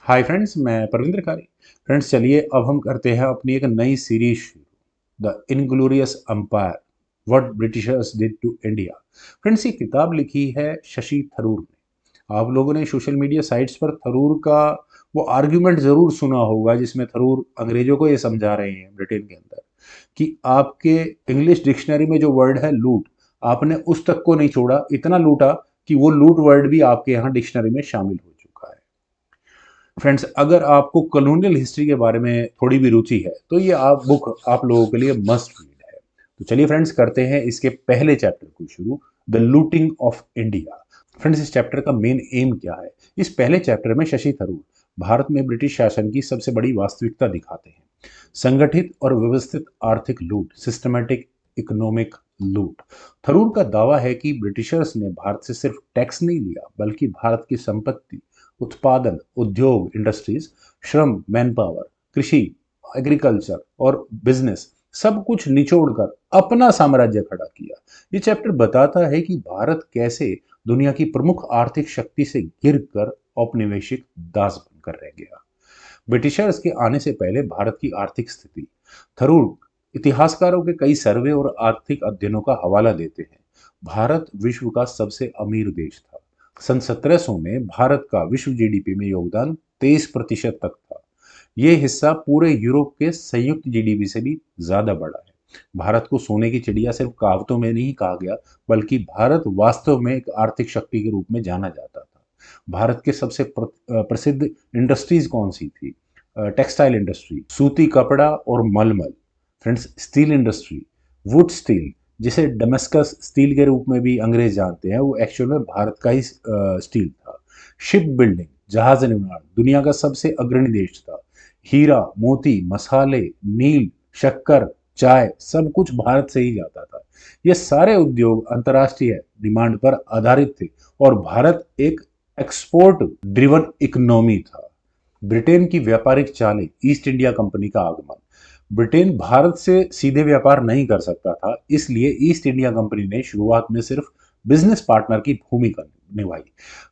Hi friends, मैं परविंद्र कारी। Friends, चलिए अब हम करते हैं अपनी एक नई सीरीज शुरू, the inglorious empire, what Britishers did to India. Friends, ये किताब लिखी है शशि थरूर ने। आप लोगों ने सोशल मीडिया साइट्स पर थरूर का वो आर्ग्यूमेंट जरूर सुना होगा जिसमें थरूर अंग्रेजों को ये समझा रहे हैं ब्रिटेन के अंदर कि आपके इंग्लिश डिक्शनरी में जो वर्ड है लूट, आपने उस तक को नहीं छोड़ा, इतना लूटा कि वो लूट वर्ड भी आपके यहाँ डिक्शनरी में शामिल हो चुका है। फ्रेंड्स, अगर आपको कॉलोनियल हिस्ट्री के बारे में थोड़ी भी रुचि है तो ये आप बुक आप लोगों के लिए मस्ट रीड है। तो चलिए फ्रेंड्स, करते हैं इसके पहले चैप्टर को शुरू, the looting of India. Friends, इस चैप्टर का मेन एम क्या है? इस पहले चैप्टर में शशि थरूर भारत में ब्रिटिश शासन की सबसे बड़ी वास्तविकता दिखाते हैं। संगठित और व्यवस्थित आर्थिक लूट, सिस्टमैटिक इकोनॉमिक लूट। थरूर का दावा है कि ब्रिटिशर्स ने भारत से सिर्फ टैक्स नहीं लिया बल्कि भारत की संपत्ति, उत्पादन, उद्योग, इंडस्ट्रीज, श्रम, मैन पावर, कृषि, एग्रीकल्चर और बिजनेस सब कुछ निचोड़कर अपना साम्राज्य खड़ा किया। ये चैप्टर बताता है कि भारत कैसे दुनिया की प्रमुख आर्थिक शक्ति से गिरकर औपनिवेशिक दास बनकर रह गया। ब्रिटिशर्स के आने से पहले भारत की आर्थिक स्थिति। थरूर इतिहासकारों के कई सर्वे और आर्थिक अध्ययनों का हवाला देते हैं। भारत विश्व का सबसे अमीर देश था। सन 1700 में भारत का विश्व जीडीपी में योगदान 23% तक था। ये हिस्सा पूरे यूरोप के संयुक्त जीडीपी से भी ज्यादा बड़ा है। भारत को सोने की चिड़िया सिर्फ कहावतों में नहीं कहा गया, बल्कि भारत वास्तव में एक आर्थिक शक्ति के रूप में जाना जाता था। भारत के सबसे प्रसिद्ध इंडस्ट्रीज कौन सी थी? टेक्सटाइल इंडस्ट्री, सूती कपड़ा और मलमल। Friends, steel industry, would steel, जिसे डमस्कस स्टील के रूप में भी अंग्रेज जानते हैं, वो एक्चुअल में भारत का ही स्टील था। शिप बिल्डिंग, जहाज निर्माण, दुनिया का सबसे अग्रणी देश था। हीरा, मोती, मसाले, नील, शक्कर, चाय, सब कुछ भारत से ही जाता था। ये सारे उद्योग अंतर्राष्ट्रीय डिमांड पर आधारित थे और भारत एक एक्सपोर्ट ड्रिवन इकोनॉमी था। ब्रिटेन की व्यापारिक चालें, ईस्ट इंडिया कंपनी का आगमन। ब्रिटेन भारत से सीधे व्यापार नहीं कर सकता था, इसलिए ईस्ट इंडिया कंपनी ने शुरुआत में सिर्फ बिजनेस पार्टनर की भूमिका निभाई।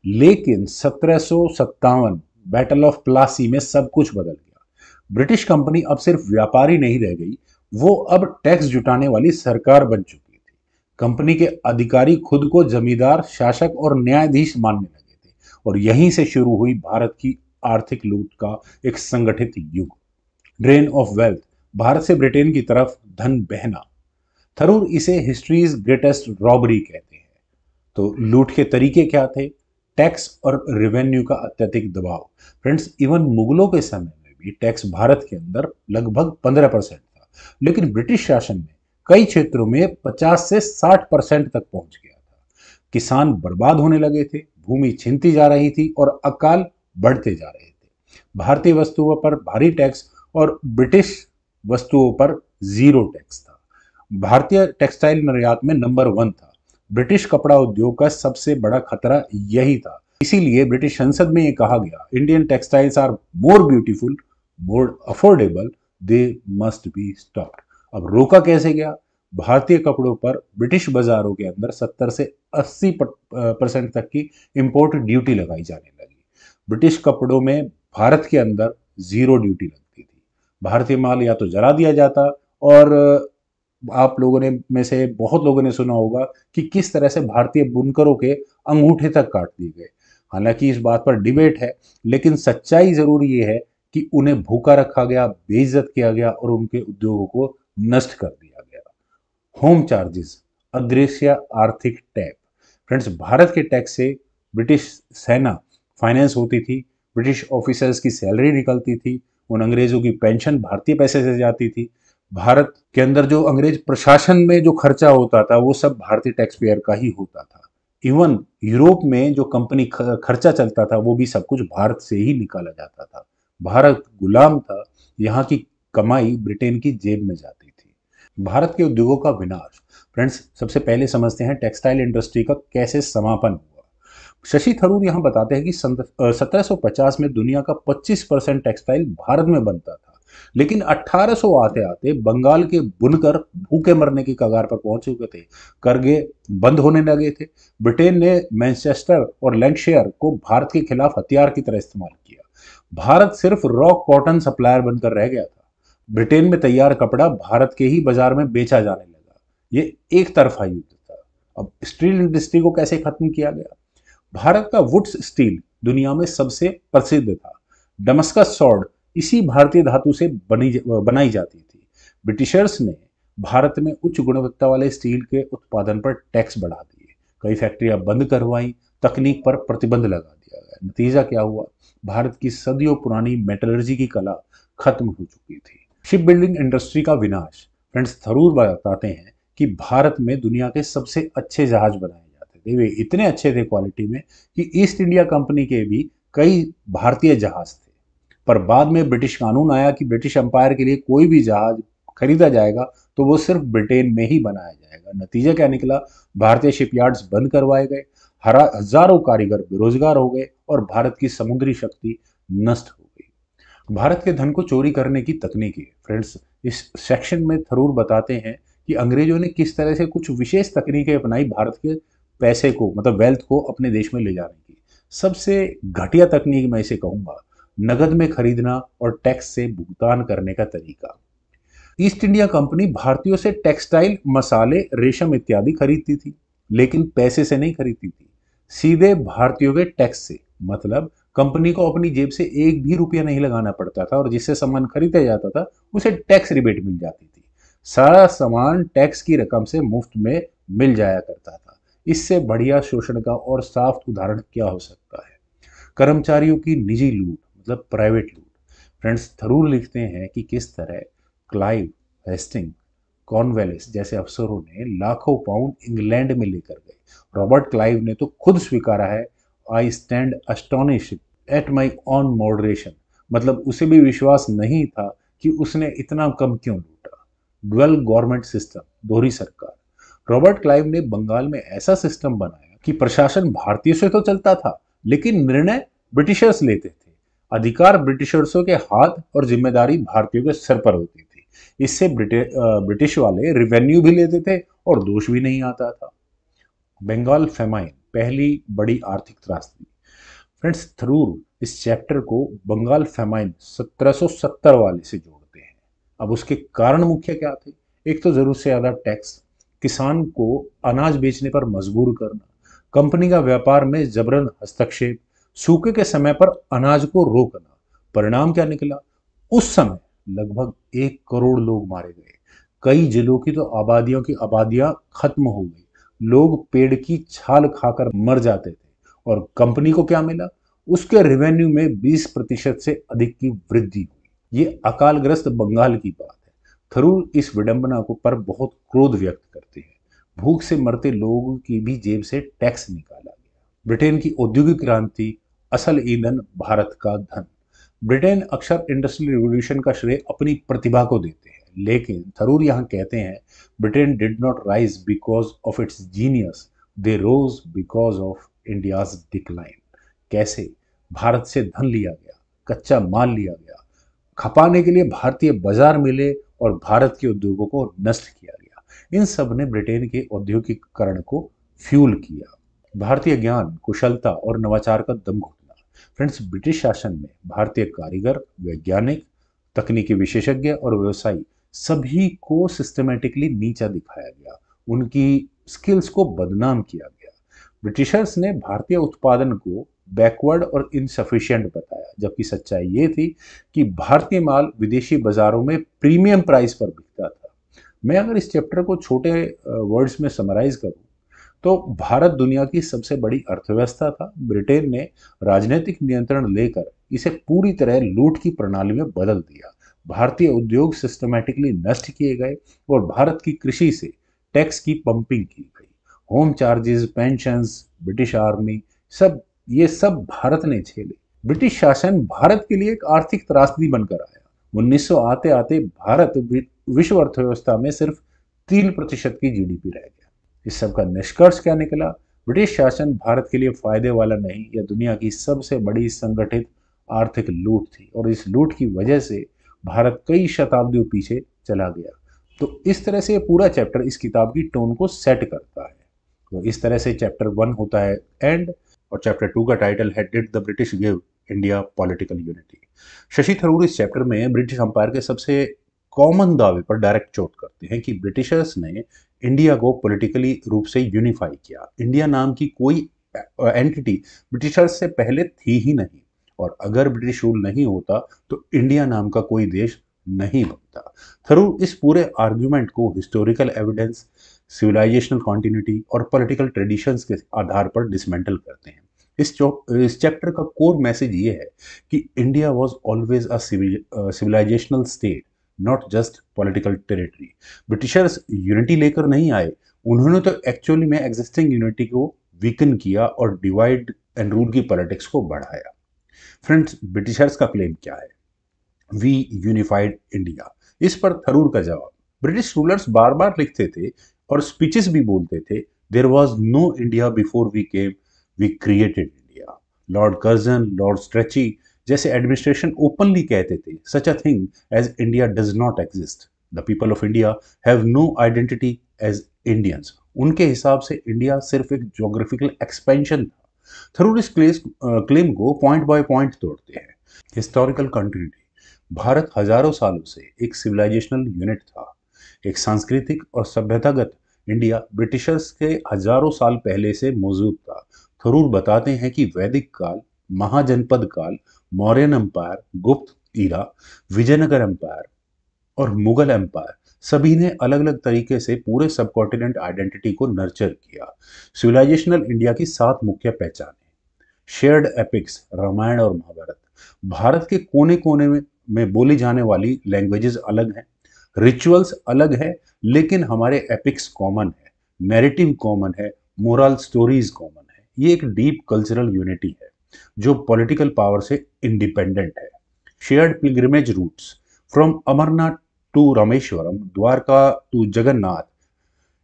लेकिन 1757 बैटल ऑफ प्लासी में सब कुछ बदल गया। ब्रिटिश कंपनी अब सिर्फ व्यापारी नहीं रह गई, वो अब टैक्स जुटाने वाली सरकार बन चुकी थी। कंपनी के अधिकारी खुद को जमींदार, शासक और न्यायाधीश मानने लगे थे और यहीं से शुरू हुई भारत की आर्थिक लूट का एक संगठित युग। ड्रेन ऑफ वेल्थ, भारत से ब्रिटेन की तरफ धन बहना। थरूर इसे हिस्ट्रीज ग्रेटेस्ट रॉबरी कहते हैं। तो लूट के तरीके क्या थे? टैक्स और रेवेन्यू का अत्यधिक दबाव। फ्रेंड्स, इवन मुगलों के समय में भी टैक्स भारत के अंदर लगभग 15% था, लेकिन ब्रिटिश शासन में कई क्षेत्रों में 50 से 60% तक पहुंच गया था। किसान बर्बाद होने लगे थे, भूमि छिनती जा रही थी और अकाल बढ़ते जा रहे थे। भारतीय वस्तुओं पर भारी टैक्स और ब्रिटिश वस्तुओं पर जीरो टैक्स था। भारतीय टेक्सटाइल निर्यात में नंबर 1 था। ब्रिटिश कपड़ा उद्योग का सबसे बड़ा खतरा यही था। इसीलिए ब्रिटिश संसद में यह कहा गया, Indian textiles are more beautiful, more affordable, they must be stopped. अब रोका कैसे गया? भारतीय कपड़ों पर ब्रिटिश बाजारों के अंदर 70 से 80% तक की इंपोर्ट ड्यूटी लगाई जाने लगी। ब्रिटिश कपड़ों में भारत के अंदर जीरो ड्यूटी लगती थी। भारतीय माल या तो जला दिया जाता, और आप लोगों ने में से बहुत लोगों ने सुना होगा कि किस तरह से भारतीय बुनकरों के अंगूठे तक काट दिए गए। हालांकि इस बात पर डिबेट है, लेकिन सच्चाई जरूर ये है कि उन्हें भूखा रखा गया, बेइज्जत किया गया और उनके उद्योगों को नष्ट कर दिया गया। होम चार्जेस, अदृश्य आर्थिक टैक्स। फ्रेंड्स, भारत के टैक्स से ब्रिटिश सेना फाइनेंस होती थी, ब्रिटिश ऑफिसर्स की सैलरी निकलती थी, उन अंग्रेजों की पेंशन भारतीय पैसे से जाती थी। भारत के अंदर जो अंग्रेज प्रशासन में जो खर्चा होता था वो सब भारतीय टैक्स पेयर का ही होता था। इवन यूरोप में जो कंपनी खर्चा चलता था वो भी सब कुछ भारत से ही निकाला जाता था। भारत गुलाम था, यहाँ की कमाई ब्रिटेन की जेब में जाती थी। भारत के उद्योगों का विनाश। फ्रेंड्स, सबसे पहले समझते हैं टेक्सटाइल इंडस्ट्री का कैसे समापन हुआ। शशि थरूर यहाँ बताते हैं कि 1750 में दुनिया का 25% टेक्सटाइल भारत में बनता था, लेकिन 1800 आते आते बंगाल के बुनकर भूखे मरने की कगार पर पहुंच चुके थे। करगे बंद होने लगे थे। ब्रिटेन ने मैनचेस्टर और लैंकशायर को भारत के खिलाफ हथियार की तरह इस्तेमाल किया। भारत सिर्फ रॉ कॉटन सप्लायर बनकर रह गया था। ब्रिटेन में तैयार कपड़ा भारत के ही बाजार में बेचा जाने लगा। ये एक तरफा युद्ध था। अब स्टील इंडस्ट्री को कैसे खत्म किया गया? भारत का वुड्स स्टील दुनिया में सबसे प्रसिद्ध था। डमस्कस सॉर्ड इसी भारतीय धातु से बनाई जाती थी। ब्रिटिशर्स ने भारत में उच्च गुणवत्ता वाले स्टील के उत्पादन पर टैक्स बढ़ा दिए, कई फैक्ट्रियां बंद करवाई, तकनीक पर प्रतिबंध लगा दिया गया। नतीजा क्या हुआ? भारत की सदियों पुरानी मेटलर्जी की कला खत्म हो चुकी थी। शिप बिल्डिंग इंडस्ट्री का विनाश। फ्रेंड्स, थरूर बताते हैं कि भारत में दुनिया के सबसे अच्छे जहाज बनाए जाते थे। वे इतने अच्छे थे क्वालिटी में कि ईस्ट इंडिया कंपनी के भी कई भारतीय जहाज थे। पर बाद में ब्रिटिश कानून आया कि ब्रिटिश एम्पायर के लिए कोई भी जहाज खरीदा जाएगा तो वो सिर्फ ब्रिटेन में ही बनाया जाएगा। नतीजा क्या निकला? भारतीय शिपयार्ड्स बंद करवाए गए, हजारों कारीगर बेरोजगार हो गए और भारत की समुद्री शक्ति नष्ट हो गई। भारत के धन को चोरी करने की तकनीकी। फ्रेंड्स, इस सेक्शन में थरूर बताते हैं कि अंग्रेजों ने किस तरह से कुछ विशेष तकनीकें अपनाई भारत के पैसे को, मतलब वेल्थ को अपने देश में ले जाने की। सबसे घटिया तकनीक मैं इसे कहूंगा, नगद में खरीदना और टैक्स से भुगतान करने का तरीका। ईस्ट इंडिया कंपनी भारतीयों से टेक्सटाइल, मसाले, रेशम इत्यादि खरीदती थी, लेकिन पैसे से नहीं खरीदती थी, सीधे भारतीयों के टैक्स से। मतलब कंपनी को अपनी जेब से एक भी रुपया नहीं लगाना पड़ता था और जिससे सामान खरीदा जाता था उसे टैक्स रिबेट मिल जाती थी। सारा सामान टैक्स की रकम से मुफ्त में मिल जाया करता था। इससे बढ़िया शोषण का और साफ उदाहरण क्या हो सकता है? कर्मचारियों की निजी लूट, मतलब प्राइवेट लूट। फ्रेंड्स, थरूर लिखते हैं कि किस तरह क्लाइव, हेस्टिंग, कॉर्नवेलिस जैसे अफसरों ने लाखों पाउंड इंग्लैंड में लेकर गए। रॉबर्ट क्लाइव ने तो खुद स्वीकारा है, I stand astonished at my own moderation. मतलब उसे भी विश्वास नहीं था कि उसने इतना कम क्यों लूटा। ड्वेल गवर्नमेंट सिस्टम, दोहरी सरकार। रॉबर्ट क्लाइव ने बंगाल में ऐसा सिस्टम बनाया कि प्रशासन भारतीयों से तो चलता था, लेकिन निर्णय ब्रिटिशर्स लेते थे। अधिकार ब्रिटिशर्सों के हाथ और जिम्मेदारी भारतीयों के सर पर होती थी। इससे ब्रिटिश वाले रिवेन्यू भी लेते थे और दोष भी नहीं आता था। बंगाल फेमाइन, पहली बड़ी आर्थिक त्रासदी। फ्रेंड्स, थरूर इस चैप्टर को बंगाल फेमाइन 1770 वाले से जोड़ते हैं। अब उसके कारण मुख्य क्या थे? एक तो जरूरत से ज्यादा टैक्स, किसान को अनाज बेचने पर मजबूर करना, कंपनी का व्यापार में जबरन हस्तक्षेप, सूखे के समय पर अनाज को रोकना। परिणाम क्या निकला? उस समय लगभग 1 करोड़ लोग मारे गए। कई जिलों की तो आबादियां खत्म हो गई। लोग पेड़ की छाल खाकर मर जाते थे। और कंपनी को क्या मिला? उसके रेवेन्यू में 20% से अधिक की वृद्धि हुई। ये अकालग्रस्त बंगाल की बात है। थरूर इस विडंबना को पर बहुत क्रोध व्यक्त करते हैं। भूख से मरते लोगों की भी जेब से टैक्स निकाला गया। ब्रिटेन की औद्योगिक क्रांति, असल ईंधन भारत का धन। ब्रिटेन अक्सर इंडस्ट्रियल रिवॉल्यूशन का श्रेय अपनी प्रतिभा को देते हैं, लेकिन थरूर यहाँ कहते हैं, Britain did not rise because of its genius, they rose because of India's decline. कैसे? भारत से धन लिया गया, कच्चा माल लिया गया, खपाने के लिए भारतीय बाजार मिले और भारत के उद्योगों को नष्ट किया गया। इन सब ने ब्रिटेन के औद्योगिकरण को फ्यूल किया। भारतीय ज्ञान, कुशलता और नवाचार का दम घुटना। फ्रेंड्स, ब्रिटिश शासन में भारतीय कारीगर, वैज्ञानिक, तकनीकी विशेषज्ञ और व्यवसायी सभी को सिस्टमेटिकली नीचा दिखाया गया। उनकी स्किल्स को बदनाम किया गया। ब्रिटिशर्स ने भारतीय उत्पादन को बैकवर्ड और इनसफिशिएंट बताया, जबकि सच्चाई ये थी कि भारतीय माल विदेशी बाजारों में प्रीमियम प्राइस पर बिकता था। मैं अगर इस चैप्टर को छोटे वर्ड्स में समराइज करूं तो भारत दुनिया की सबसे बड़ी अर्थव्यवस्था था। ब्रिटेन ने राजनीतिक नियंत्रण लेकर इसे पूरी तरह लूट की प्रणाली में बदल दिया। भारतीय उद्योग सिस्टमैटिकली नष्ट किए गए और भारत की कृषि से टैक्स की पंपिंग की गई। Home charges, pensions, British army, ये सब भारत ने झेले। ब्रिटिश शासन भारत के लिए एक आर्थिक त्रासदी बनकर आया। 1900 आते आते भारत विश्व अर्थव्यवस्था में सिर्फ 3% की जीडीपी रह गया। इस सब का निष्कर्ष क्या निकला? ब्रिटिश शासन भारत के लिए फायदे वाला नहीं, यह दुनिया की सबसे बड़ी संगठित आर्थिक लूट थी और इस लूट की वजह से भारत कई शताब्दियों पीछे चला गया। तो इस तरह से पूरा चैप्टर इस किताब की टोन को सेट करता है। तो इस तरह से चैप्टर 1 होता है एंड, और चैप्टर 2 का टाइटल है did the British give India political unity. Shashi Tharoor इस चैप्टर में ब्रिटिश अंपायर के सबसे कॉमन दावे पर डायरेक्ट चोट करते हैं कि ब्रिटिशर्स ने इंडिया को पॉलिटिकली रूप से यूनिफाई किया। इंडिया नाम की कोई एंटिटी ब्रिटिशर्स से पहले थी ही नहीं, और अगर ब्रिटिश रूल नहीं होता तो इंडिया नाम का कोई देश नहीं बनता। थरूर इस पूरे आर्ग्यूमेंट को हिस्टोरिकल एविडेंस, सिविलाइजेशनल कॉन्टिन्यूटी और पॉलिटिकल ट्रेडिशंस के आधार पर डिसमेंटल करते हैं। इस चैप्टर का कोर मैसेज ये है कि India was always a civilisational state, not just political territory. Britishers unity लेकर नहीं आए, उन्होंने तो एक्चुअली में एग्जिस्टिंग यूनिटी को वीकन किया और डिवाइड एंड रूल की पॉलिटिक्स को बढ़ाया। फ्रेंड्स, ब्रिटिशर्स का क्लेम क्या है? We unified India. इस पर थरूर का जवाब, ब्रिटिश रूलर्स बार बार लिखते थे और स्पीचेस भी बोलते थे, there was no India before we came, we created India. Lord Curzon, Lord Strachey जैसे एडमिनिस्ट्रेशन ओपनली कहते थे, such a thing as India does not exist, the people of India have no identity as Indians. उनके हिसाब से India सिर्फ एक geographical expansion था। थरूर इस क्लेम को पॉइंट बाय पॉइंट तोड़ते हैं। हिस्टोरिकल कंटिन्यूटी, भारत हजारों सालों से एक सिविलाइजेशनल यूनिट था, एक सांस्कृतिक और सभ्यतागत इंडिया ब्रिटिशर्स के हजारों साल पहले से मौजूद था। थरूर बताते हैं कि वैदिक काल, महाजनपद काल, मौर्यन एम्पायर, गुप्त ईरा, विजयनगर एम्पायर और मुगल एम्पायर, सभी ने अलग अलग तरीके से पूरे सबकॉन्टिनेंट आइडेंटिटी को नर्चर किया। सिविलाइजेशनल इंडिया की 7 मुख्य पहचानें। शेयर्ड एपिक्स, रामायण और महाभारत, भारत के कोने कोने में बोली जाने वाली लैंग्वेजेस अलग हैं, रिचुअल्स अलग है, लेकिन हमारे एपिक्स कॉमन है, नैरेटिव कॉमन है, मोरल स्टोरीज कॉमन है। ये एक डीप कल्चरल यूनिटी है जो पॉलिटिकल पावर से इंडिपेंडेंट है। Shared pilgrimage routes, from Amarnath to Rameswaram, Dwarka to Jagannath,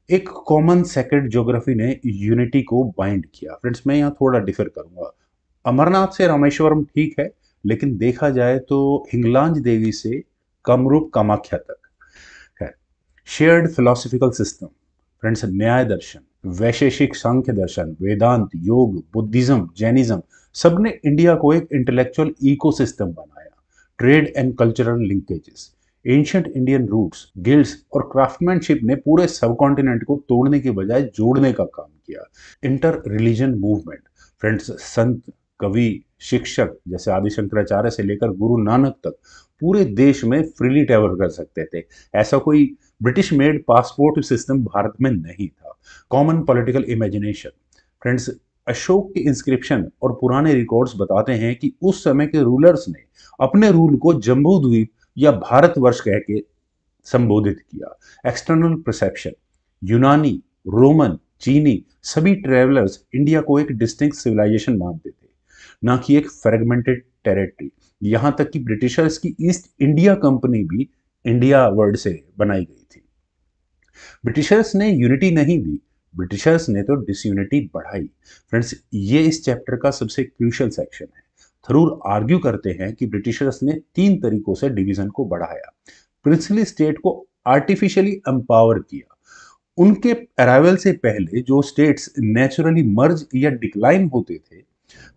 एक कॉमन सेक्रेड ज्योग्राफी ने यूनिटी को बाइंड किया। फ्रेंड्स, मैं यहाँ थोड़ा डिफर करूंगा। अमरनाथ से रामेश्वरम ठीक है, लेकिन देखा जाए तो हिंगलांज देवी से कामरूप कामाख्या तक है। शेयर्ड फिलोसफिकल सिस्टम, फ्रेंड्स, न्याय दर्शन, वैशेषिक सांख्य दर्शन, वेदांत, योग, बुद्धिज्म, जैनिज्म, सबने इंडिया को एक इंटेलेक्चुअल इकोसिस्टम बनाया। Trade and cultural linkages, ancient Indian routes, guilds और क्राफ्टमैनशिप ने पूरे सबकॉन्टिनेंट को तोड़ने के बजाय जोड़ने का काम किया। इंटर रिलीजन मूवमेंट, फ्रेंड्स, संत, कवि, शिक्षक जैसे आदि शंकराचार्य से लेकर गुरु नानक तक पूरे देश में फ्रीली ट्रैवल कर सकते थे। ऐसा कोई British made passport system Bharat में नहीं था। Common political imagination, friends, Ashok के इंस्क्रिप्शन और पुराने रिकॉर्ड्स बताते हैं कि उस समय के रूलर्स ने अपने रूल को जम्बू द्वीप या भारतवर्ष कह के संबोधित किया। एक्सटर्नल परसेप्शन, यूनानी, रोमन, चीनी सभी ट्रेवलर्स इंडिया को एक डिस्टिंक्ट सिविलाइजेशन मानते थे, ना कि एक फ्रेगमेंटेड टेरिटरी। यहां तक कि ब्रिटिशर्स की ईस्ट इंडिया कंपनी भी इंडिया वर्ड से बनाई गई थी। ब्रिटिशर्स ने यूनिटी नहीं दी, ब्रिटिशर्स ने तो डिसयूनिटी बढ़ाई। फ्रेंड्स, ये इस चैप्टर का सबसे क्रूशियल सेक्शन है। थरूर आर्ग्यू करते हैं कि ब्रिटिशर्स ने 3 तरीकों से डिवीजन को बढ़ाया। प्रिंसली स्टेट को आर्टिफिशियली एम्पावर किया। उनके अराइवल से पहले जो स्टेट्स नेचुरली मर्ज या डिक्लाइन होते थे,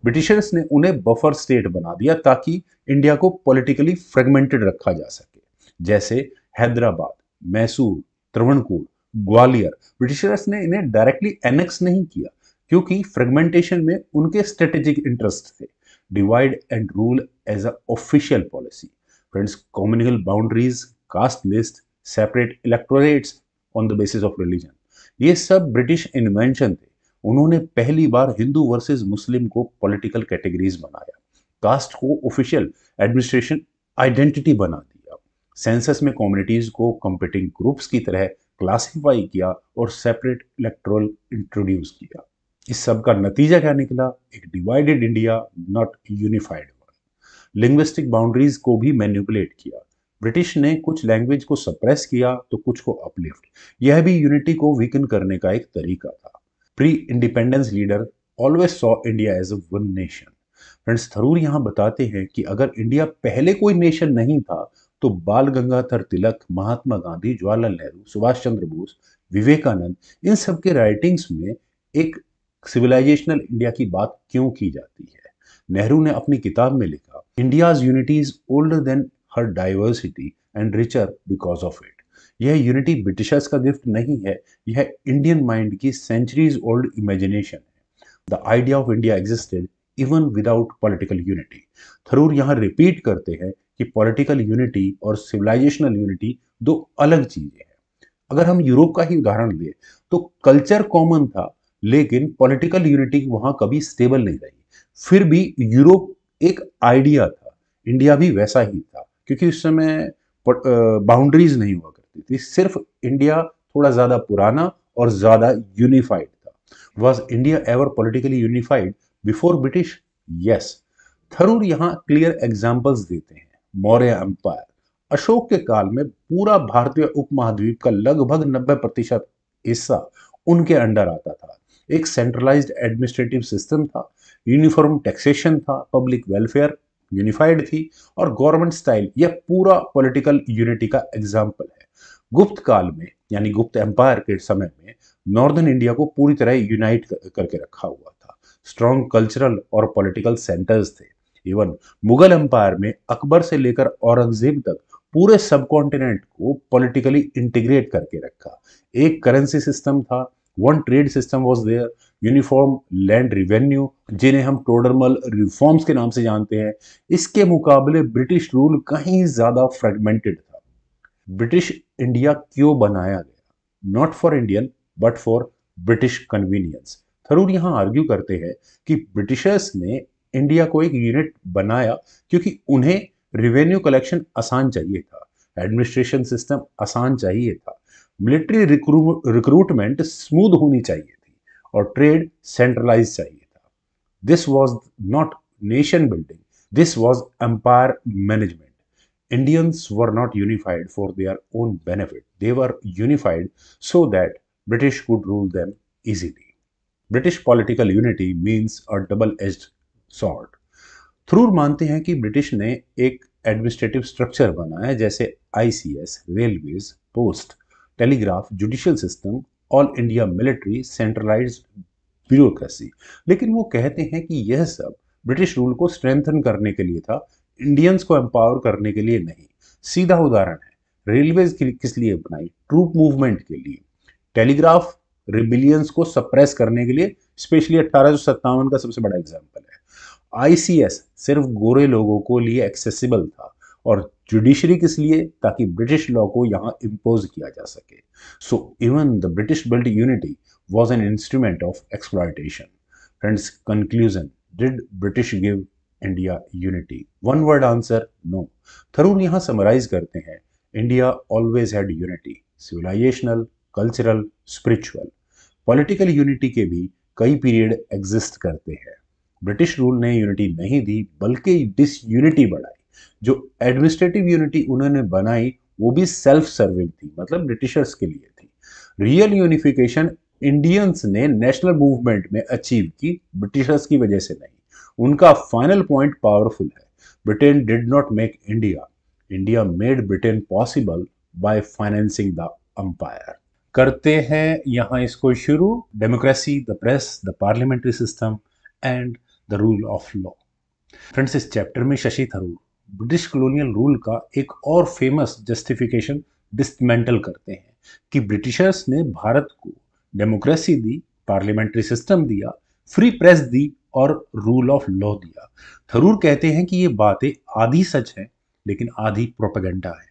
ब्रिटिशर्स ने उन्हें बफर स्टेट बना दिया ताकि इंडिया को पॉलिटिकली फ्रेगमेंटेड रखा जा सके। जैसे हैदराबाद, मैसूर, त्रवणकोर, ग्वालियर, ब्रिटिशर्स ने इन्हें डायरेक्टली एनेक्स नहीं किया क्योंकि फ्रेगमेंटेशन में उनके स्ट्रेटेजिक इंटरेस्ट थे। Divide and rule as a official policy, friends, communal boundaries, caste list, separate electorates on the basis of religion, ये सब ब्रिटिश इन्वेंशन थे। उन्होंने पहली बार हिंदू वर्सेस मुस्लिम को पॉलिटिकल कैटेगरीज बनाया, कास्ट को ऑफिशियल एडमिनिस्ट्रेशन आइडेंटिटी बना दिया, सेंसस में कम्युनिटीज को कंपीटिंग ग्रुप्स की तरह क्लासिफाई किया और सेपरेट इलेक्टोरल इंट्रोड्यूस किया। इस सब का नतीजा क्या निकला? एक divided India, not unified one. Linguistic boundaries को भी मैनिपुलेट किया। ब्रिटिश ने कुछ लैंग्वेज को सप्रेस किया तो कुछ को अपलिफ्ट। यह भी यूनिटी को वीकन करने का एक तरीका था। Pre independence leader always saw India as a one nation. Friends, Tharoor यहां बताते हैं कि अगर इंडिया पहले कोई नेशन नहीं था तो बाल गंगाधर तिलक, महात्मा गांधी, जवाहरलाल नेहरू, सुभाष चंद्र बोस, विवेकानंद, इन सब के राइटिंग्स में एक सिविलाइजेशनल इंडिया की बात क्यों की जाती है? नेहरू ने अपनी किताब में लिखा, India's unity is older than her diversity and richer because of it. यह यूनिटी ब्रिटिशर्स का गिफ्ट नहीं है, यह इंडियन माइंड की सेंचुरीज ओल्ड इमेजिनेशन है। The idea of India existed even without political unity. Tharoor यहाँ रिपीट करते हैं कि पॉलिटिकल यूनिटी और सिविलाइजेशनल यूनिटी दो अलग चीजें हैं। अगर हम यूरोप का ही उदाहरण लें तो कल्चर कॉमन था, लेकिन पॉलिटिकल यूनिटी वहां कभी स्टेबल नहीं रही। फिर भी यूरोप एक आइडिया था, इंडिया भी वैसा ही था, क्योंकि उस समय बाउंड्रीज नहीं हुआ करती थी, सिर्फ इंडिया थोड़ा ज्यादा पुराना और ज्यादा यूनिफाइड था। Was India ever politically unified before British? Yes. Tharoor यहाँ क्लियर एग्जाम्पल्स देते हैं। मौर्य एम्पायर, अशोक के काल में पूरा भारतीय उपमहाद्वीप का लगभग 90% हिस्सा उनके अंडर आता था। एक सेंट्रलाइज्ड एडमिनिस्ट्रेटिव सिस्टम था, यूनिफॉर्म टैक्सेशन था, पब्लिक वेलफेयर यूनिफाइड थी और गवर्नमेंट स्टाइल। यह पूरा पॉलिटिकल यूनिटी का एग्जाम्पल है। गुप्त काल में यानी गुप्त एम्पायर के समय में नॉर्दर्न इंडिया को पूरी तरह यूनाइट करके रखा हुआ था। स्ट्रॉन्ग कल्चरल और पॉलिटिकल सेंटर्स थे। इवन मुगल एम्पायर में अकबर से लेकर औरंगजेब तक पूरे सब कॉन्टिनेंट को पॉलिटिकली इंटीग्रेट करके रखा। एक करेंसी सिस्टम था, one trade system was there, uniform land revenue, जिन्हें हम टोडरमल रिफॉर्म्स के नाम से जानते हैं। इसके मुकाबले ब्रिटिश रूल कहीं ज्यादा फ्रेगमेंटेड था। ब्रिटिश इंडिया क्यों बनाया गया? Not for Indian but for British convenience. Tharoor यहां आर्ग्यू करते हैं कि ब्रिटिशर्स ने इंडिया को एक यूनिट बनाया क्योंकि उन्हें रिवेन्यू कलेक्शन आसान चाहिए था, एडमिनिस्ट्रेशन सिस्टम आसान चाहिए था, मिलिट्री रिक्रूटमेंट स्मूथ होनी चाहिए थी और ट्रेड सेंट्रलाइज चाहिए था। This was not nation building, this was empire management. Indians were not unified for their own benefit. They were unified so that British could rule them easily. British political unity means a double-edged sword. Tharoor मानते हैं कि British ने एक administrative structure बनाया, जैसे ICS, railways, post, telegraph, judicial system, all India military, centralised bureaucracy. लेकिन वो कहते हैं कि यह सब ब्रिटिश रूल को स्ट्रेंथन करने के लिए था, इंडियंस को एम्पावर करने के लिए नहीं। सीधा उदाहरण है, रेलवेज किस लिए बनाई? ट्रूप मूवमेंट के लिए। टेलीग्राफ रिबिलियंस को सप्रेस करने के लिए, स्पेशली 1857 का सबसे बड़ा एग्जांपल है। आईसीएस सिर्फ गोरे लोगों को लिए एक्सेसिबल था और जुडिशरी किस लिए? ताकि ब्रिटिश लॉ को यहां इंपोज किया जा सके। So even the British built unity was an instrument of exploitation. Friends, conclusion, did British give India unity? One word answer, no. Tharoor यहाँ समराइज करते हैं, India always had unity, civilizational, cultural, spiritual. Political unity के भी कई period exist करते हैं। British rule ने unity नहीं दी बल्कि डिसयूनिटी बढ़ाई। जो एडमिनिस्ट्रेटिव यूनिटी उन्होंने बनाई वो भी सेल्फ सर्विंग थी, मतलब ब्रिटिशर्स के लिए थी। रियल यूनिफिकेशन इंडियंस ने नेशनल मूवमेंट में अचीव की, ब्रिटिशर्स की वजह से नहीं। उनका फाइनल पॉइंट पावरफुल है, Britain did not make India, India made Britain possible by financing the empire. करते हैं यहाँ इसको शुरू, democracy, the press, the parliamentary system and the rule of law. Friends, इस चैप्टर में Shashi Tharoor British colonial rule का एक और फेमस जस्टिफिकेशन डिसमेंटल करते हैं कि ब्रिटिशर्स ने भारत को डेमोक्रेसी दी, पार्लियामेंट्री सिस्टम दिया, फ्री प्रेस दी और रूल ऑफ लॉ दिया। थरूर कहते हैं कि ये बातें आधी सच हैं लेकिन आधी प्रोपेगेंडा है।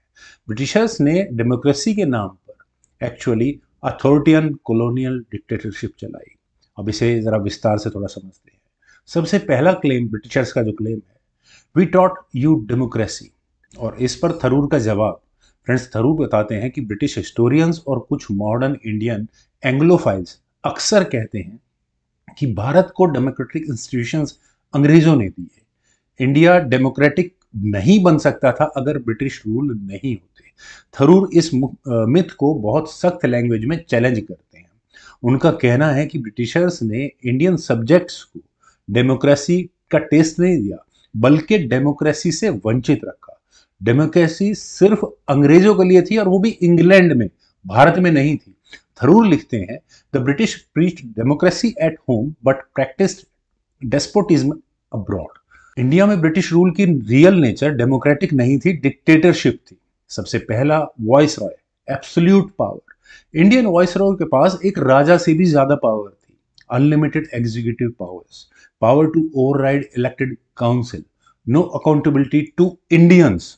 ब्रिटिशर्स ने डेमोक्रेसी के नाम पर एक्चुअली अथॉरिटियन कॉलोनियल डिक्टेटरशिप चलाई। अब इसे जरा विस्तार से थोड़ा समझते हैं। सबसे पहला क्लेम ब्रिटिशर्स का जो क्लेम है, वी टॉट यू डेमोक्रेसी, और इस पर थरूर का जवाब। फ्रेंड्स, थरूर बताते हैं कि ब्रिटिश हिस्टोरियंस और कुछ मॉडर्न इंडियन एंग्लोफाइल्स अक्सर कहते हैं कि भारत को डेमोक्रेटिक इंस्टीट्यूशंस अंग्रेजों ने दी है। इंडिया डेमोक्रेटिक नहीं बन सकता था अगर ब्रिटिश रूल नहीं होते। थरूर इस मिथ को बहुत सख्त लैंग्वेज में चैलेंज करते हैं। उनका कहना है कि ब्रिटिशर्स ने इंडियन सब्जेक्ट्स को डेमोक्रेसी का टेस्ट नहीं दिया बल्कि डेमोक्रेसी से वंचित रखा। डेमोक्रेसी सिर्फ अंग्रेजों के लिए थी और वो भी इंग्लैंड में, भारत में नहीं थी। थरूर लिखते हैं, the British preached democracy at home but practised despotism abroad. India में ब्रिटिश रूल की रियल नेचर डेमोक्रेटिक नहीं थी, डिक्टेटरशिप थी। सबसे पहला viceroy, absolute power. Indian viceroy के पास एक राजा से भी ज्यादा पावर थी। Unlimited executive powers, power to override elected council, no accountability to Indians,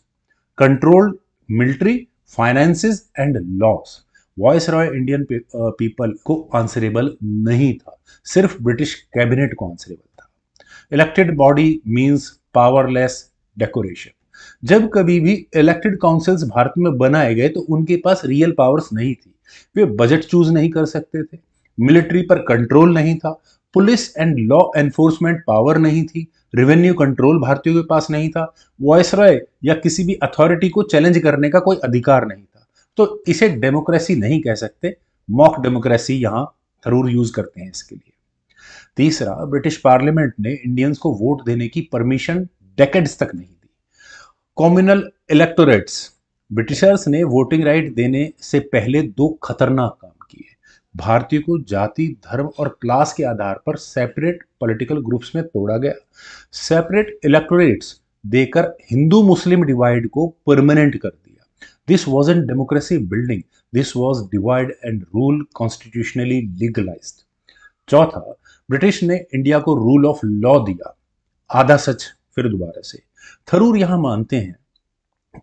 controlled military, finances and laws. Viceroy Indian people को आंसरेबल नहीं था, सिर्फ ब्रिटिश कैबिनेट को आंसरेबल था। Elected body means powerless decoration. जब कभी भी इलेक्टेड काउंसिल्स भारत में बनाए गए तो उनके पास रियल पावर्स नहीं थी। वे बजट चूज नहीं कर सकते थे, मिलिट्री पर कंट्रोल नहीं था, police and law enforcement power नहीं थी, रेवेन्यू कंट्रोल भारतीयों के पास नहीं था, वॉयसरॉय या किसी भी अथॉरिटी को चैलेंज करने का कोई अधिकार नहीं था। तो इसे डेमोक्रेसी नहीं कह सकते, मॉक डेमोक्रेसी यहां थरूर यूज करते हैं इसके लिए। तीसरा, ब्रिटिश पार्लियामेंट ने इंडियंस को वोट देने की परमिशन डेकेड्स तक नहीं दी। कॉम्युनल इलेक्टोरेट्स, ब्रिटिशर्स ने वोटिंग राइट देने से पहले दो खतरनाक काम किए। भारतीय को जाति, धर्म और क्लास के आधार पर सेपरेट पॉलिटिकल ग्रुप्स में तोड़ा गया। सेपरेट इलेक्टोरेट्स देकर हिंदू मुस्लिम डिवाइड को परमानेंट कर दिया। This wasn't democracy building, this was divide and rule constitutionally legalised. चौथा, ब्रिटिश ने इंडिया को रूल ऑफ लॉ दिया। आधा सच फिर दोबारा से। थरूर यहां मानते हैं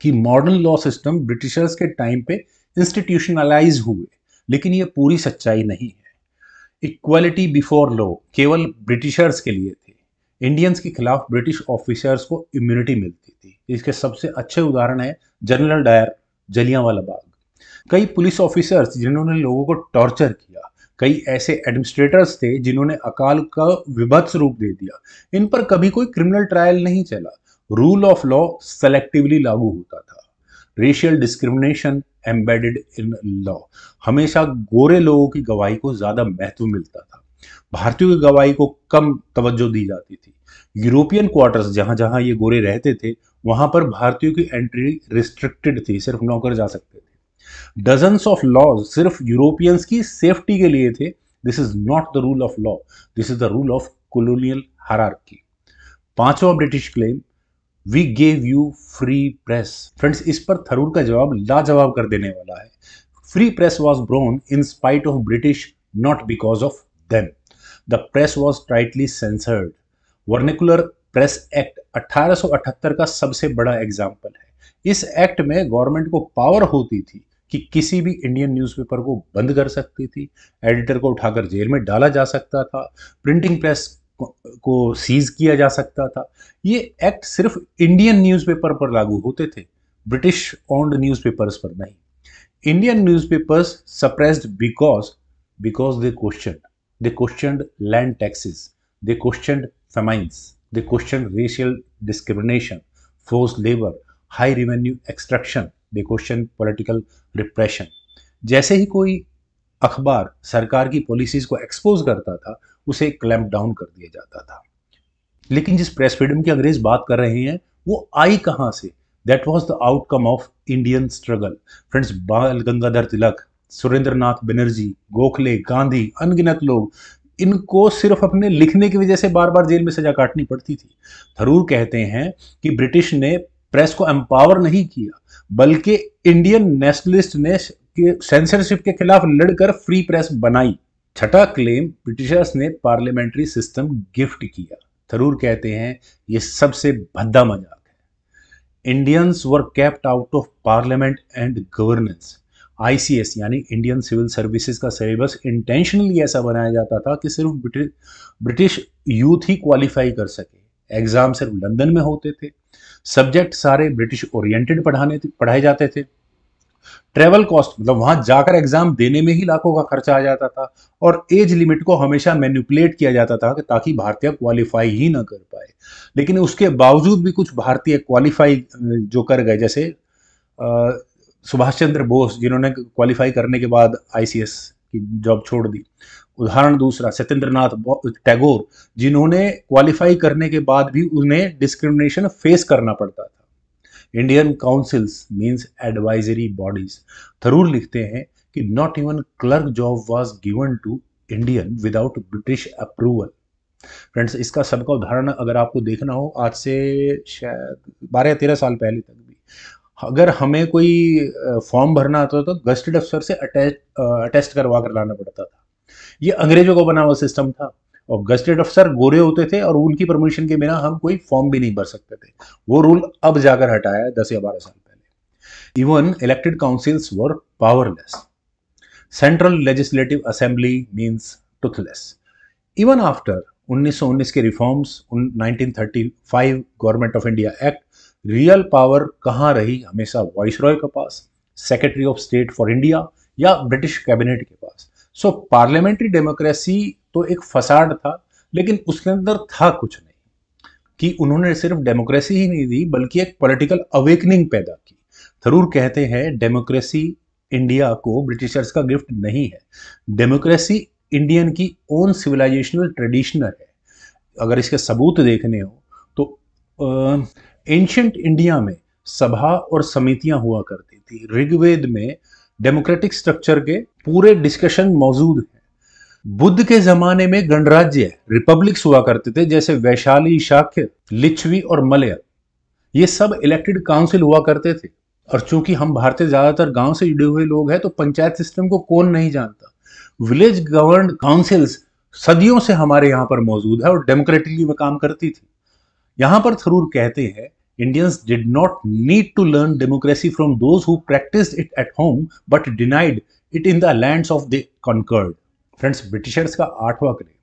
कि मॉडर्न लॉ सिस्टम ब्रिटिशर्स के टाइम पे इंस्टीट्यूशनलाइज हुए, लेकिन यह पूरी सच्चाई नहीं है। इक्वालिटी बिफोर लॉ केवल ब्रिटिशर्स के लिए थे। इंडियंस के खिलाफ ब्रिटिश ऑफिसर्स को इम्यूनिटी मिलती थी। इसके सबसे अच्छे उदाहरण है जनरल डायर, जलियांवाला बाग। कई पुलिस ऑफिसर्स जिन्होंने लोगों को टॉर्चर किया, कई ऐसे एडमिनिस्ट्रेटर्स थे जिन्होंने अकाल का विभत्स रूप दे दिया, इन पर कभी कोई क्रिमिनल ट्रायल नहीं चला। रूल ऑफ लॉ सेलेक्टिवली लागू होता था। Racial discrimination embedded in law, हमेशा गोरे लोगों की गवाही को ज्यादा महत्व मिलता था, भारतीयों की गवाही को कम तवज्जो दी जाती थी। यूरोपियन क्वार्टर्स जहां जहां ये गोरे रहते थे, वहां पर भारतीयों की एंट्री रिस्ट्रिक्टेड थी, सिर्फ नौकर जा सकते थे। डजन्स ऑफ लॉज सिर्फ यूरोपियंस की सेफ्टी के लिए थे। This is not the rule of law, this is the rule of colonial hierarchy. पांचवा British claim, we gave you free press. Friends, इस पर थरूर का जवाब लाजवाब कर देने वाला है। Free press was born in spite of British, not because of them. The press was tightly censored. Vernacular press act 1878 का सबसे बड़ा एग्जाम्पल है। इस एक्ट में गवर्नमेंट को पावर होती थी कि किसी भी इंडियन न्यूज़पेपर को बंद कर सकती थी, एडिटर को उठाकर जेल में डाला जा सकता था, प्रिंटिंग प्रेस को सीज किया जा सकता था। ये एक्ट सिर्फ इंडियन न्यूज़पेपर पर लागू होते थे, ब्रिटिश ओन्ड न्यूज़पेपर्स पर नहीं। Indian newspapers suppressed because they questioned land taxes, they questioned famines, they questioned racial discrimination, forced labour, high revenue extraction, they question political repression. जैसे ही कोई अखबार सरकार की पॉलिसीज को एक्सपोज करता था, उसे क्लैंप डाउन कर दिया जाता था। लेकिन जिस प्रेस फ्रीडम की अंग्रेज बात कर रहे हैं, वो आई कहां से? That was the outcome of Indian struggle. Friends, बाल गंगाधर तिलक, सुरेंद्र नाथ बनर्जी, गोखले, गांधी, अनगिनत लोग, इनको सिर्फ अपने लिखने की वजह से बार बार जेल में सजा काटनी पड़ती थी। थरूर कहते हैं कि ब्रिटिश ने प्रेस को एम्पावर नहीं किया, बल्कि इंडियन नेशनलिस्ट ने सेंसरशिप के खिलाफ लड़कर फ्री प्रेस बनाई। छठा क्लेम, ब्रिटिशर्स ने पार्लियामेंट्री सिस्टम गिफ्ट किया। थरूर कहते हैं ये सबसे भद्दा मजाक है। Indians were kept out of parliament and governance. ICS यानी इंडियन सिविल सर्विसेज का सिलेबस इंटेंशनली ऐसा बनाया जाता था कि सिर्फ ब्रिटिश यूथ ही क्वालिफाई कर सके। एग्जाम सिर्फ लंदन में होते थे, सब्जेक्ट सारे ब्रिटिश ओरिएंटेड पढ़ाए जाते थे। ट्रेवल कॉस्ट, मतलब वहां जाकर एग्जाम देने में ही लाखों का खर्चा आ जाता था, और एज लिमिट को हमेशा मैनिपुलेट किया जाता था कि ताकि भारतीय क्वालिफाई ही ना कर पाए। लेकिन उसके बावजूद भी कुछ भारतीय क्वालिफाई जो कर गए, जैसे सुभाष चंद्र बोस, जिन्होंने क्वालिफाई करने के बाद आईसीएस की जॉब छोड़ दी। उदाहरण दूसरा, सत्येंद्र नाथ टैगोर, जिन्होंने क्वालिफाई करने के बाद भी उन्हें डिस्क्रिमिनेशन फेस करना पड़ता था। Indian councils means advisory bodies. Tharoor लिखते हैं कि not even clerk job was given to Indian without British approval. Friends इसका सबका उदाहरण अगर आपको देखना हो, आज से शायद 12 या 13 साल पहले तक भी अगर हमें कोई फॉर्म भरना आता तो गस्टेड अफसर से अटेस्ट करवा कर लाना पड़ता था। ये अंग्रेजों का बना हुआ सिस्टम था, और गस्टेड अफसर गोरे होते थे और उनकी परमिशन के बिना हम कोई फॉर्म भी नहीं भर सकते थे। वो रूल अब जाकर हटाया है 10 या 12 साल पहले। Even elected councils were powerless. Central legislative assembly means toothless. Even after 1919 के reforms, 1935 government of India act, real power कहाँ रही? हमेशा वाइसरॉय के पास, secretary of state for India या ब्रिटिश कैबिनेट के पास। सो पार्लियामेंट्री डेमोक्रेसी तो एक फसाड था, लेकिन उसके अंदर था कुछ नहीं कि उन्होंने सिर्फ डेमोक्रेसी ही नहीं दी बल्कि एक पॉलिटिकल अवेकनिंग पैदा की। थरूर कहते हैं डेमोक्रेसी इंडिया को ब्रिटिशर्स का गिफ्ट नहीं है, डेमोक्रेसी इंडियन की ओन सिविलाइजेशनल ट्रेडिशनल है। अगर इसके सबूत देखने हो तो एंशियंट इंडिया में सभा और समितियां हुआ करती थी। ऋग्वेद में डेमोक्रेटिक स्ट्रक्चर के पूरे डिस्कशन मौजूद हैं। बुद्ध के जमाने में गणराज्य रिपब्लिक्स हुआ करते थे, जैसे वैशाली, शाक्य, लिच्छवी और मलय। ये सब इलेक्टेड काउंसिल हुआ करते थे। और चूंकि हम भारतीय ज्यादातर गांव से जुड़े हुए लोग हैं, तो पंचायत सिस्टम को कौन नहीं जानता। विलेज गवर्नड काउंसिल्स सदियों से हमारे यहाँ पर मौजूद है और डेमोक्रेटिकली में काम करती थी। यहां पर थरूर कहते हैं Indians did not need to learn democracy from those who practised it at home but denied it in the lands of the conquered. Friends Britishers का 8वां claim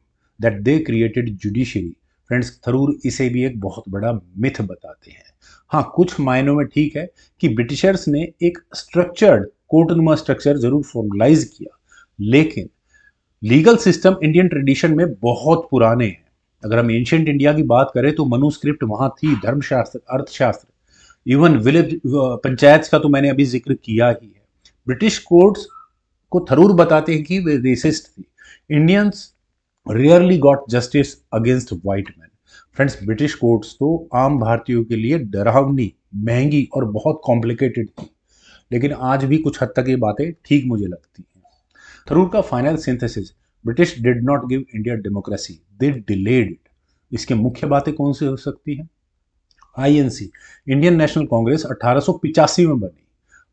that they created judiciary, friends Tharoor इसे भी एक बहुत बड़ा myth बताते हैं। हाँ, कुछ मायनों में ठीक है कि ब्रिटिशर्स ने एक स्ट्रक्चर्ड कोर्टनुमा स्ट्रक्चर जरूर फॉर्मलाइज किया, लेकिन लीगल सिस्टम इंडियन ट्रेडिशन में बहुत पुराने हैं। अगर हम एंशियंट इंडिया की बात करें तो मनुस्क्रिप्ट वहां थी, धर्मशास्त्र, अर्थशास्त्र, इवन विलेज पंचायत का तो मैंने अभी जिक्र किया ही है। ब्रिटिश कोर्ट्स को थरूर बताते हैं कि वे रेसिस्ट थी। Indians rarely got justice against white man. Friends British courts तो आम भारतीयों के लिए डरावनी, महंगी और बहुत कॉम्प्लिकेटेड थी, लेकिन आज भी कुछ हद तक ये बातें ठीक मुझे लगती हैं। थरूर का final synthesis, British did not give India democracy, they delayed it. इसके मुख्य बातें कौन सी हो सकती हैं? आईएनसी, इंडियन नेशनल कांग्रेस 1885 में बनी।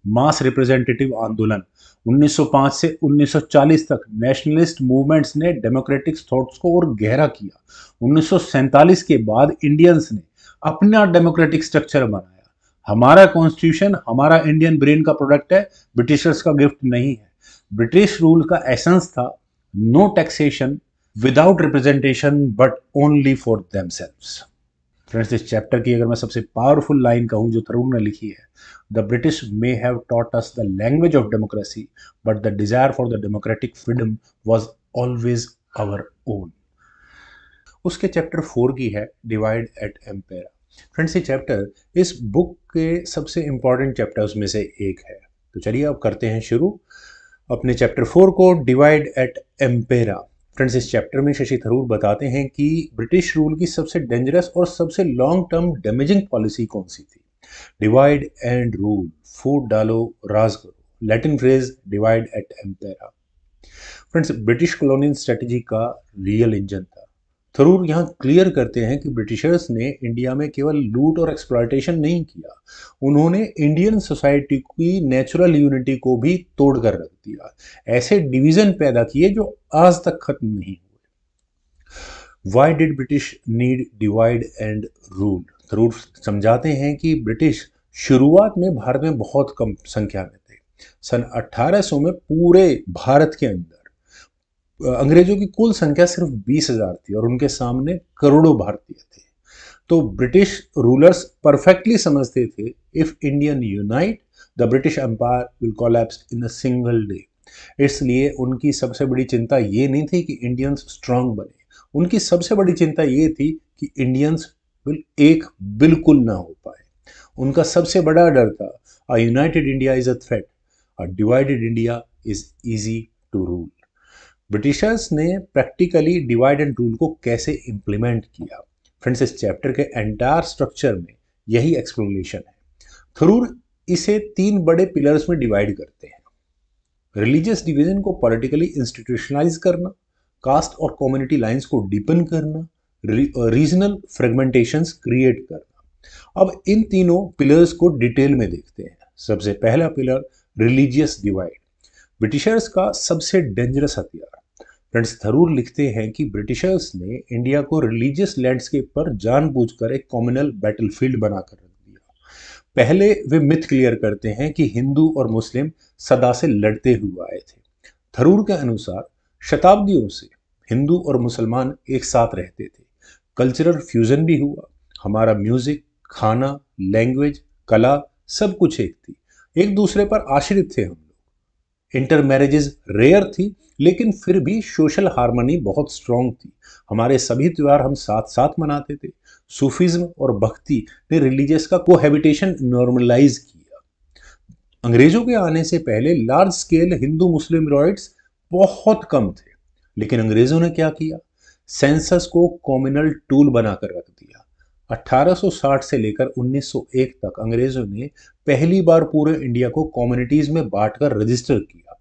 मास रिप्रेजेंटेटिव आंदोलन 1905 से 1940 तक नेशनलिस्ट मूवमेंट्स ने डेमोक्रेटिक थॉट्स को और गहरा किया। 1947 के बाद इंडियंस ने अपना डेमोक्रेटिक स्ट्रक्चर बनाया। हमारा कॉन्स्टिट्यूशन हमारा इंडियन ब्रेन का प्रोडक्ट है, ब्रिटिशर्स का गिफ्ट नहीं है। ब्रिटिश रूल का एसेंस था no taxation without representation but only for themselves. Friends इस चैप्टर की अगर मैं सबसे पावरफुल लाइन कहूं जो थरूर ने लिखी है, the British may have taught us the language of democracy but the desire for the democratic freedom was always our own. उसके चैप्टर 4 की है डिवाइड एट एम्पेरा। फ्रेंड्स ये चैप्टर इस बुक के सबसे इंपॉर्टेंट चैप्टर्स में से एक है। तो चलिए अब करते हैं शुरू अपने चैप्टर 4 को, डिवाइड एट एम्पेरा। फ्रेंड्स इस चैप्टर में शशि थरूर बताते हैं कि ब्रिटिश रूल की सबसे डेंजरस और सबसे लॉन्ग टर्म डैमेजिंग पॉलिसी कौन सी थी। डिवाइड एंड रूल, फूट डालो राज करो, Latin phrase divide et impera. Friends British colonial strategy का रियल इंजन था। थरूर यहाँ क्लियर करते हैं कि ब्रिटिशर्स ने इंडिया में केवल लूट और एक्सप्लॉयटेशन नहीं किया, उन्होंने इंडियन सोसाइटी की नेचुरल यूनिटी को भी तोड़ कर रख दिया। ऐसे डिवीजन पैदा किए जो आज तक खत्म नहीं हुए। Why did British need divide and rule? Tharoor समझाते हैं कि ब्रिटिश शुरुआत में भारत में बहुत कम संख्या में थे। सन 1800 में पूरे भारत के अंदर अंग्रेजों की कुल संख्या सिर्फ 20,000 थी और उनके सामने करोड़ों भारतीय थे। तो ब्रिटिश रूलर्स परफेक्टली समझते थे if Indian unite the British empire will collapse in a single day. इसलिए उनकी सबसे बड़ी चिंता ये नहीं थी कि इंडियंस स्ट्रांग बने, उनकी सबसे बड़ी चिंता ये थी कि इंडियंस एक बिल्कुल ना हो पाए। उनका सबसे बड़ा डर था a united India is a threat, a divided India is easy to rule. Britishers ने प्रैक्टिकली डिवाइड एंड रूल को कैसे इंप्लीमेंट किया? फ्रेंड्स इस चैप्टर के एंटायर स्ट्रक्चर में यही एक्सप्लेनेशन है। थरूर इसे 3 बड़े पिलर्स में डिवाइड करते हैं। रिलीजियस डिवीजन को पॉलिटिकली इंस्टीट्यूशनलाइज करना, कास्ट और कम्युनिटी लाइंस को डीपन करना रीजनल फ्रेगमेंटेशंस क्रिएट करना। अब इन तीनों पिलर्स को डिटेल में देखते हैं। सबसे पहला पिलर, रिलीजियस डिवाइड, ब्रिटिशर्स का सबसे डेंजरस हथियार। फ्रेंड्स, थरूर लिखते हैं कि ब्रिटिशर्स ने इंडिया को रिलीजियस लैंडस्केप पर जानबूझकर एक कॉम्युनल बैटलफील्ड बनाकर रख दिया। पहले वे मिथ क्लियर करते हैं कि हिंदू और मुस्लिम सदा से लड़ते हुए आए थे। थरूर के अनुसार शताब्दियों से हिंदू और मुसलमान एक साथ रहते थे, कल्चरल फ्यूजन भी हुआ, हमारा म्यूजिक, खाना, लैंग्वेज, कला सब कुछ एक थी, एक दूसरे पर आश्रित थे हम लोग। इंटर मैरिजेज रेयर थी, लेकिन फिर भी सोशल हार्मनी बहुत स्ट्रांग थी। हमारे सभी त्योहार हम साथ साथ मनाते थे। सूफिज्म और भक्ति ने रिलीजियस का कोहैबिटेशन नॉर्मलाइज किया। अंग्रेजों के आने से पहले लार्ज स्केल हिंदू मुस्लिम रॉयट्स बहुत कम थे, लेकिन अंग्रेजों ने क्या किया, सेंसस को कॉम्युनल टूल बनाकर रख दिया। 1860 से लेकर 1901 तक अंग्रेजों ने पहली बार पूरे इंडिया को कम्युनिटीज में बांटकर रजिस्टर किया।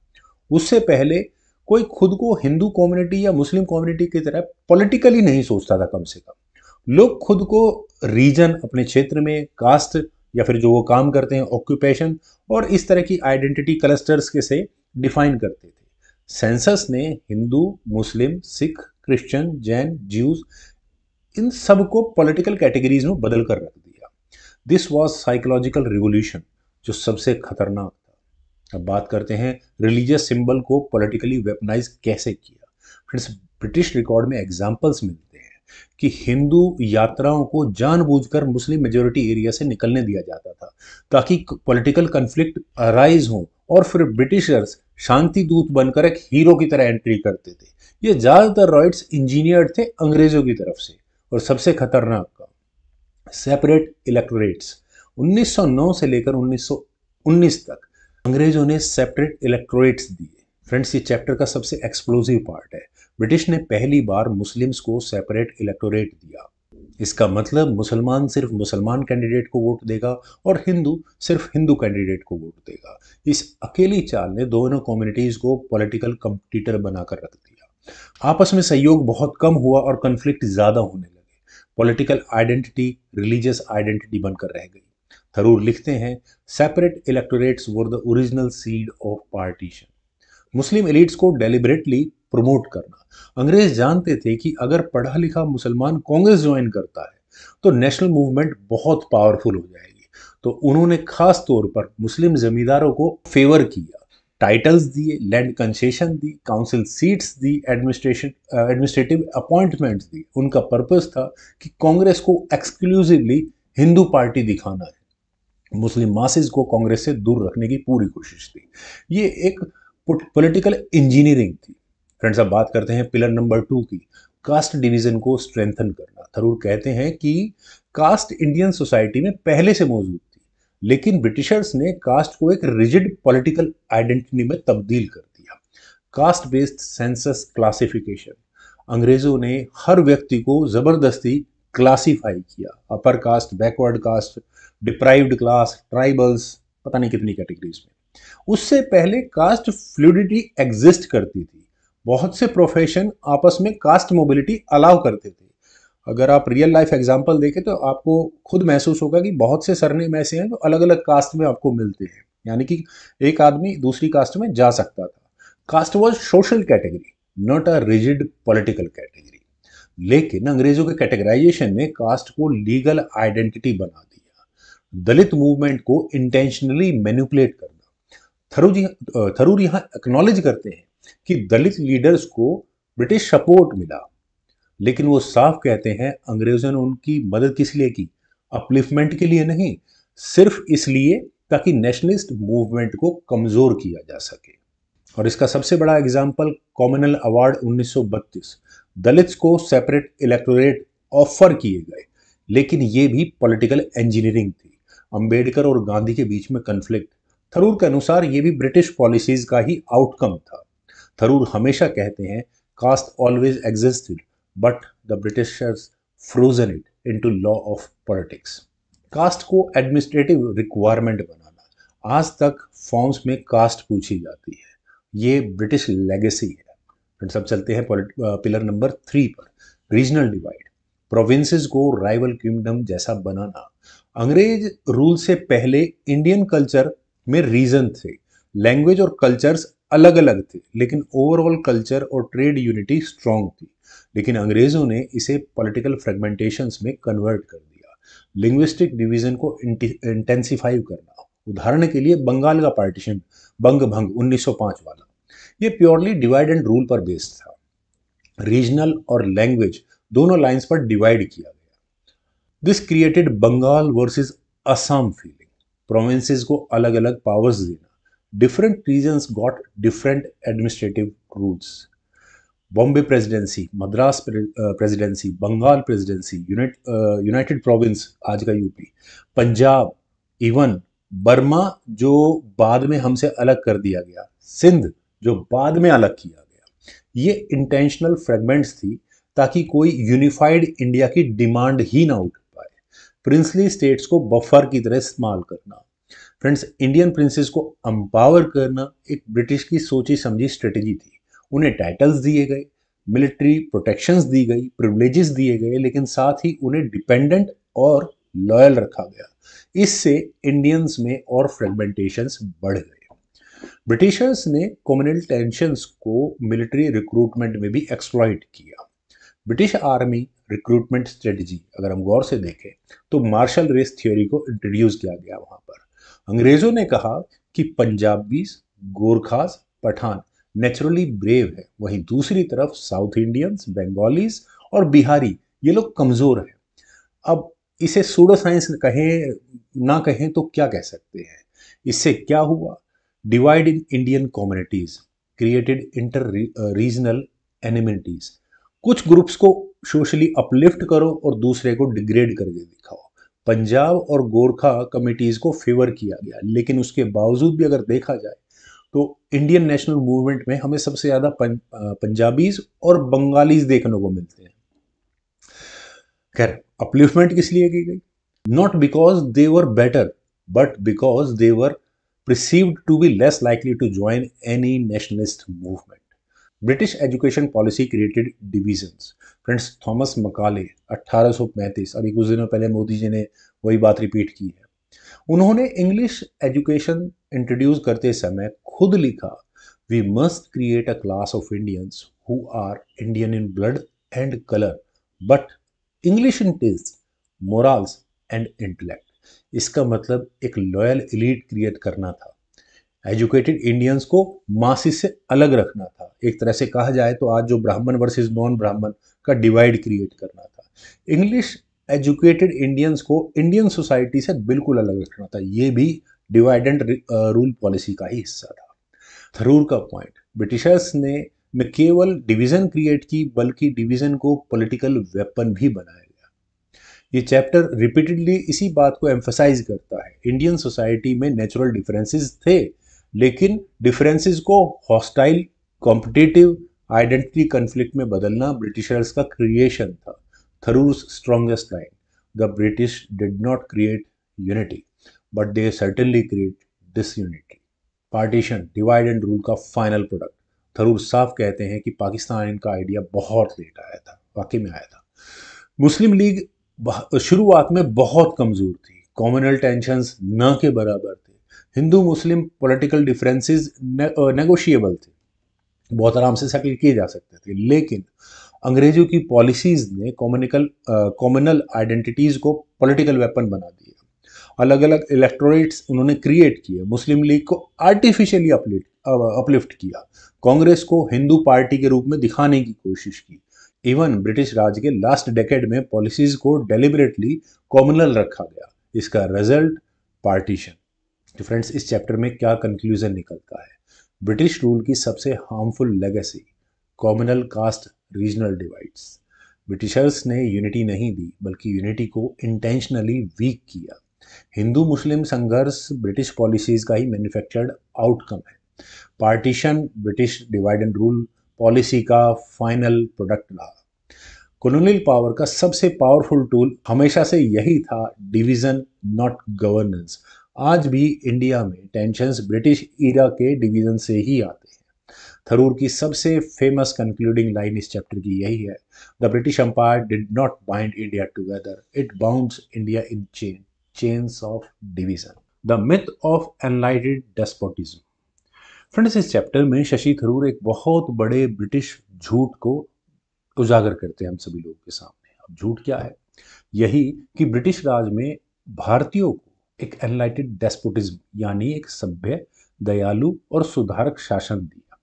उससे पहले कोई खुद को हिंदू कम्युनिटी या मुस्लिम कम्युनिटी की तरह पॉलिटिकली नहीं सोचता था। कम से कम लोग खुद को रीजन, अपने क्षेत्र में कास्ट या फिर जो वो काम करते हैं ऑक्यूपेशन और इस तरह की आइडेंटिटी क्लस्टर्स के से डिफाइन करते थे। सेंसस ने हिंदू, मुस्लिम, सिख, क्रिश्चियन, जैन, ज्यूज इन सबको पॉलिटिकल कैटेगरीज में बदल कर रख दिया। दिस वॉज साइकोलॉजिकल रिवोल्यूशन, जो सबसे खतरनाक था। अब बात करते हैं रिलीजियस सिंबल को पॉलिटिकली वेपनाइज कैसे किया। फ्रेंड्स, ब्रिटिश रिकॉर्ड में एग्जाम्पल्स मिलते हैं कि हिंदू यात्राओं को जानबूझकर मुस्लिम मेजोरिटी एरिया से निकलने दिया जाता था ताकि पॉलिटिकल कन्फ्लिक्ट अराइज हो, और फिर ब्रिटिशर्स शांति दूत बनकर एक हीरो की तरह एंट्री करते थे। ये ज्यादातर रॉयट्स इंजीनियर्ड थे अंग्रेजों की तरफ से। और सबसे खतरनाक का, सेपरेट इलेक्टोरेट्स। 1909 से लेकर 1919 तक अंग्रेजों ने सेपरेट इलेक्टोरेट्स दिए। फ्रेंड्स, ये चैप्टर का सबसे एक्सप्लोसिव पार्ट है। ब्रिटिश ने पहली बार मुस्लिम्स को सेपरेट इलेक्टोरेट दिया। इसका मतलब मुसलमान सिर्फ मुसलमान कैंडिडेट को वोट देगा और हिंदू सिर्फ हिंदू कैंडिडेट को वोट देगा। इस अकेली चाल ने दोनों कम्युनिटीज को पॉलिटिकल कंपटीटर बनाकर रख दिया। आपस में सहयोग बहुत कम हुआ और कन्फ्लिक्ट ज्यादा होने लगे। पॉलिटिकल आइडेंटिटी रिलीजियस आइडेंटिटी बनकर रह गई। थरूर लिखते हैं, separate electorates were the original seed of partition. Muslim elites को डेलिबरेटली प्रमोट करना। अंग्रेज जानते थे कि अगर पढ़ा लिखा मुसलमान कांग्रेस ज्वाइन करता है तो नेशनल मूवमेंट बहुत पावरफुल हो जाएगी। तो उन्होंने खास तौर पर मुस्लिम जमींदारों को फेवर किया, टाइटल्स दिए, लैंड कंसेशन दी, काउंसिल सीट्स दी, एडमिनिस्ट्रेटिव अपॉइंटमेंट्स दी। उनका पर्पस था कि कांग्रेस को एक्सक्लूसिवली हिंदू पार्टी दिखाना है। मुस्लिम मासेस को कांग्रेस से दूर रखने की पूरी कोशिश थी। ये एक पॉलिटिकल इंजीनियरिंग थी। फ्रेंड्स, अब बात करते हैं पिलर नंबर 2 की, कास्ट डिवीजन को स्ट्रेंथन करना। थरूर कहते हैं कि कास्ट इंडियन सोसाइटी में पहले से मौजूद थी, लेकिन ब्रिटिशर्स ने कास्ट को एक रिजिड पॉलिटिकल आइडेंटिटी में तब्दील कर दिया। कास्ट बेस्ड सेंसस क्लासिफिकेशन, अंग्रेजों ने हर व्यक्ति को जबरदस्ती क्लासिफाई किया। Upper caste, backward caste, deprived class, tribals, पता नहीं कितनी कैटेगरीज में। उससे पहले कास्ट फ्लूइडिटी एग्जिस्ट करती थी। बहुत से प्रोफेशन आपस में कास्ट मोबिलिटी अलाउ करते थे। अगर आप रियल लाइफ एग्जांपल देखें तो आपको खुद महसूस होगा कि बहुत से सरनेम ऐसे हैं जो अलग अलग कास्ट में आपको मिलते हैं, यानी कि एक आदमी दूसरी कास्ट में जा सकता था। Caste was social category, not a rigid political category. लेकिन अंग्रेजों के कैटेगराइजेशन ने कास्ट को लीगल आइडेंटिटी बना दिया। दलित मूवमेंट को इंटेंशनली मैनिपुलेट करना। थरूर यहां एक्नॉलेज करते हैं कि दलित लीडर्स को ब्रिटिश सपोर्ट मिला, लेकिन वो साफ कहते हैं अंग्रेजों ने उनकी मदद किस लिए की, अपलिफ्टमेंट के लिए नहीं, सिर्फ इसलिए ताकि नेशनलिस्ट मूवमेंट को कमजोर किया जा सके। और इसका सबसे बड़ा एग्जाम्पल कॉमनवेल्थ अवार्ड 1932। दलित्स को सेपरेट इलेक्टोरेट ऑफर किए गए, लेकिन ये भी पॉलिटिकल इंजीनियरिंग थी। अंबेडकर और गांधी के बीच में कन्फ्लिक्ट। थरूर के अनुसार ये भी ब्रिटिश पॉलिसीज का ही आउटकम था। थरूर हमेशा कहते हैं, caste always existed but the Britishers frozen it into law of politics. Caste को एडमिनिस्ट्रेटिव रिक्वायरमेंट बनाना। आज तक फॉर्म्स में कास्ट पूछी जाती है, ये ब्रिटिश लेगेसी है। फिर सब चलते हैं पिलर नंबर 3 पर, रीजनल डिवाइड। प्रोविंसेस को राइवल किंगडम जैसा बनाना। अंग्रेज रूल से पहले इंडियन कल्चर में रीजन थे, लैंग्वेज और कल्चर्स अलग अलग थे, लेकिन ओवरऑल कल्चर और ट्रेड यूनिटी स्ट्रांग थी। लेकिन अंग्रेजों ने इसे पॉलिटिकल फ्रेगमेंटेशंस में कन्वर्ट कर दिया, लिंग्विस्टिक डिवीजन को इंटेंसिफाई करना। उदाहरण के लिए बंगाल का पार्टीशन, बंग भंग 1905 वाला, ये प्योरली डिवाइड एंड रूल पर बेस्ड था। रीजनल और लैंग्वेज दोनों लाइंस पर डिवाइड किया गया। This created Bengal versus Assam feeling, provinces को अलग अलग पावर्स देना, different regions got different administrative rules. Bombay presidency, Madras presidency, Bengal presidency, united province आज का यूपी, पंजाब, इवन बर्मा जो बाद में हमसे अलग कर दिया गया, सिंध जो बाद में अलग किया गया, ये इंटेंशनल फ्रेगमेंट्स थी ताकि कोई यूनिफाइड इंडिया की डिमांड ही ना उठ पाए। प्रिंसली स्टेट्स को बफर की तरह इस्तेमाल करना। फ्रेंड्स, इंडियन प्रिंसेस को एम्पावर करना एक ब्रिटिश की सोची समझी स्ट्रेटेजी थी। उन्हें टाइटल्स दिए गए, मिलिट्री प्रोटेक्शंस दी गई, प्रिविलेजेस दिए गए, लेकिन साथ ही उन्हें डिपेंडेंट और लॉयल रखा गया। इससे इंडियंस में और फ्रेगमेंटेशंस बढ़ गए। ब्रिटिशर्स ने कम्युनल टेंशंस को मिलिट्री रिक्रूटमेंट में भी एक्सप्लॉइट किया। ब्रिटिश आर्मी रिक्रूटमेंट स्ट्रेटजी अगर हम गौर से देखें तो मार्शल रेस थ्योरी को इंट्रोड्यूस किया गया वहां पर। अंग्रेजों ने कहा कि पंजाबीज, गोरखास, पठान नेचुरली ब्रेव है, वहीं दूसरी तरफ साउथ इंडियंस, बंगालीज और बिहारी ये लोग कमजोर हैं। अब इसे सूडो साइंस कहें ना कहें तो क्या कह सकते हैं। इससे क्या हुआ? Divide in Indian communities, created inter regional enmities. कुछ ग्रुप्स को सोशली अपलिफ्ट करो और दूसरे को डिग्रेड करके दिखाओ। पंजाब और गोरखा कमिटीज को फेवर किया गया, लेकिन उसके बावजूद भी अगर देखा जाए तो इंडियन नेशनल मूवमेंट में हमें सबसे ज्यादा पंजाबीज और बंगालीज देखने को मिलते हैं। खैर, अपलिफ्टमेंट किस लिए की गई? Not because they were better, but because they were perceived to be less likely to join any nationalist movement. British education policy created divisions. Friends, Thomas Macaulay 1835, अभी कुछ दिनों पहले मोदी जी ने वही बात रिपीट की है। उन्होंने इंग्लिश एजुकेशन इंट्रोड्यूस करते समय खुद लिखा, we must create a class of Indians who are Indian in blood and colour but English in taste, morals and intellect. इसका मतलब एक लॉयल एलीट क्रिएट करना था, एजुकेटेड इंडियंस को मासिस से अलग रखना था। एक तरह से कहा जाए तो आज जो ब्राह्मण वर्सेस नॉन ब्राह्मण का डिवाइड क्रिएट करना था। इंग्लिश एजुकेटेड इंडियंस को इंडियन सोसाइटी से बिल्कुल अलग रखना था। ये भी डिवाइड एंड रूल पॉलिसी का ही हिस्सा था। थरूर का पॉइंट, ब्रिटिशर्स ने न केवल डिवीजन क्रिएट की बल्कि डिवीजन को पॉलिटिकल वेपन भी बनाया। ये चैप्टर रिपीटेडली इसी बात को एम्फसाइज करता है। इंडियन सोसाइटी में नेचुरल डिफरेंसेस थे, लेकिन डिफरेंसेस को हॉस्टाइल, कॉम्पिटिटिव, आइडेंटिटी कन्फ्लिक्ट में बदलना ब्रिटिशर्स का क्रिएशन था। Tharoor's strongest line, the British did not create unity but they certainly create disunity. Partition, divide and rule का फाइनल प्रोडक्ट। थरूर साफ कहते हैं कि पाकिस्तान इनका आइडिया बहुत लेट आया था, वाकई में आया था। मुस्लिम लीग शुरुआत में बहुत कमजोर थी, कम्युनल टेंशंस न के बराबर थे, हिंदू मुस्लिम पॉलिटिकल डिफरेंसेस नेगोशिएबल थे, बहुत आराम से सेटल किए जा सकते थे। लेकिन अंग्रेजों की पॉलिसीज ने कम्युनल आइडेंटिटीज को पॉलिटिकल वेपन बना दिया। अलग अलग इलेक्टोरेट्स उन्होंने क्रिएट किए, मुस्लिम लीग को आर्टिफिशियली अपलिफ्ट किया, कांग्रेस को हिंदू पार्टी के रूप में दिखाने की कोशिश की। इवन ब्रिटिश राज के लास्ट डेकेड में पॉलिसीज को डेलिबरेटली कॉम्युनल रखा गया। इसका रिजल्ट पार्टीशन। तो फ्रेंड्स, इस चैप्टर में क्या कंक्लूजन निकलता है? ब्रिटिश रूल की सबसे harmful legacy, communal caste regional divides. Britishers ने यूनिटी नहीं दी बल्कि यूनिटी को इंटेंशनली वीक किया। हिंदू मुस्लिम संघर्ष ब्रिटिश पॉलिसीज का ही मैन्युफैक्चर्ड आउटकम है। Partition British divide and rule policy का फाइनल प्रोडक्ट रहा। कॉलोनियल पावर का सबसे पावरफुल टूल हमेशा से यही था, डिवीजन नॉट गवर्नेंस। आज भी इंडिया में टेंशंस ब्रिटिश ईरा के डिवीजन से ही आते हैं। थरूर की सबसे फेमस कंक्लूडिंग लाइन इस चैप्टर की यही है, the British empire did not bind India together, it bounds India in chains of division. The myth of enlightened despotism. Friends, इस चैप्टर में शशि थरूर एक बहुत बड़े ब्रिटिश झूठ को उजागर करते हैं हम सभी लोगों के सामने। अब झूठ क्या है? यही कि ब्रिटिश राज में भारतीयों को एक एनलाइटेड डेस्पोटिज्म यानी एक सभ्य, दयालु और सुधारक शासन दिया।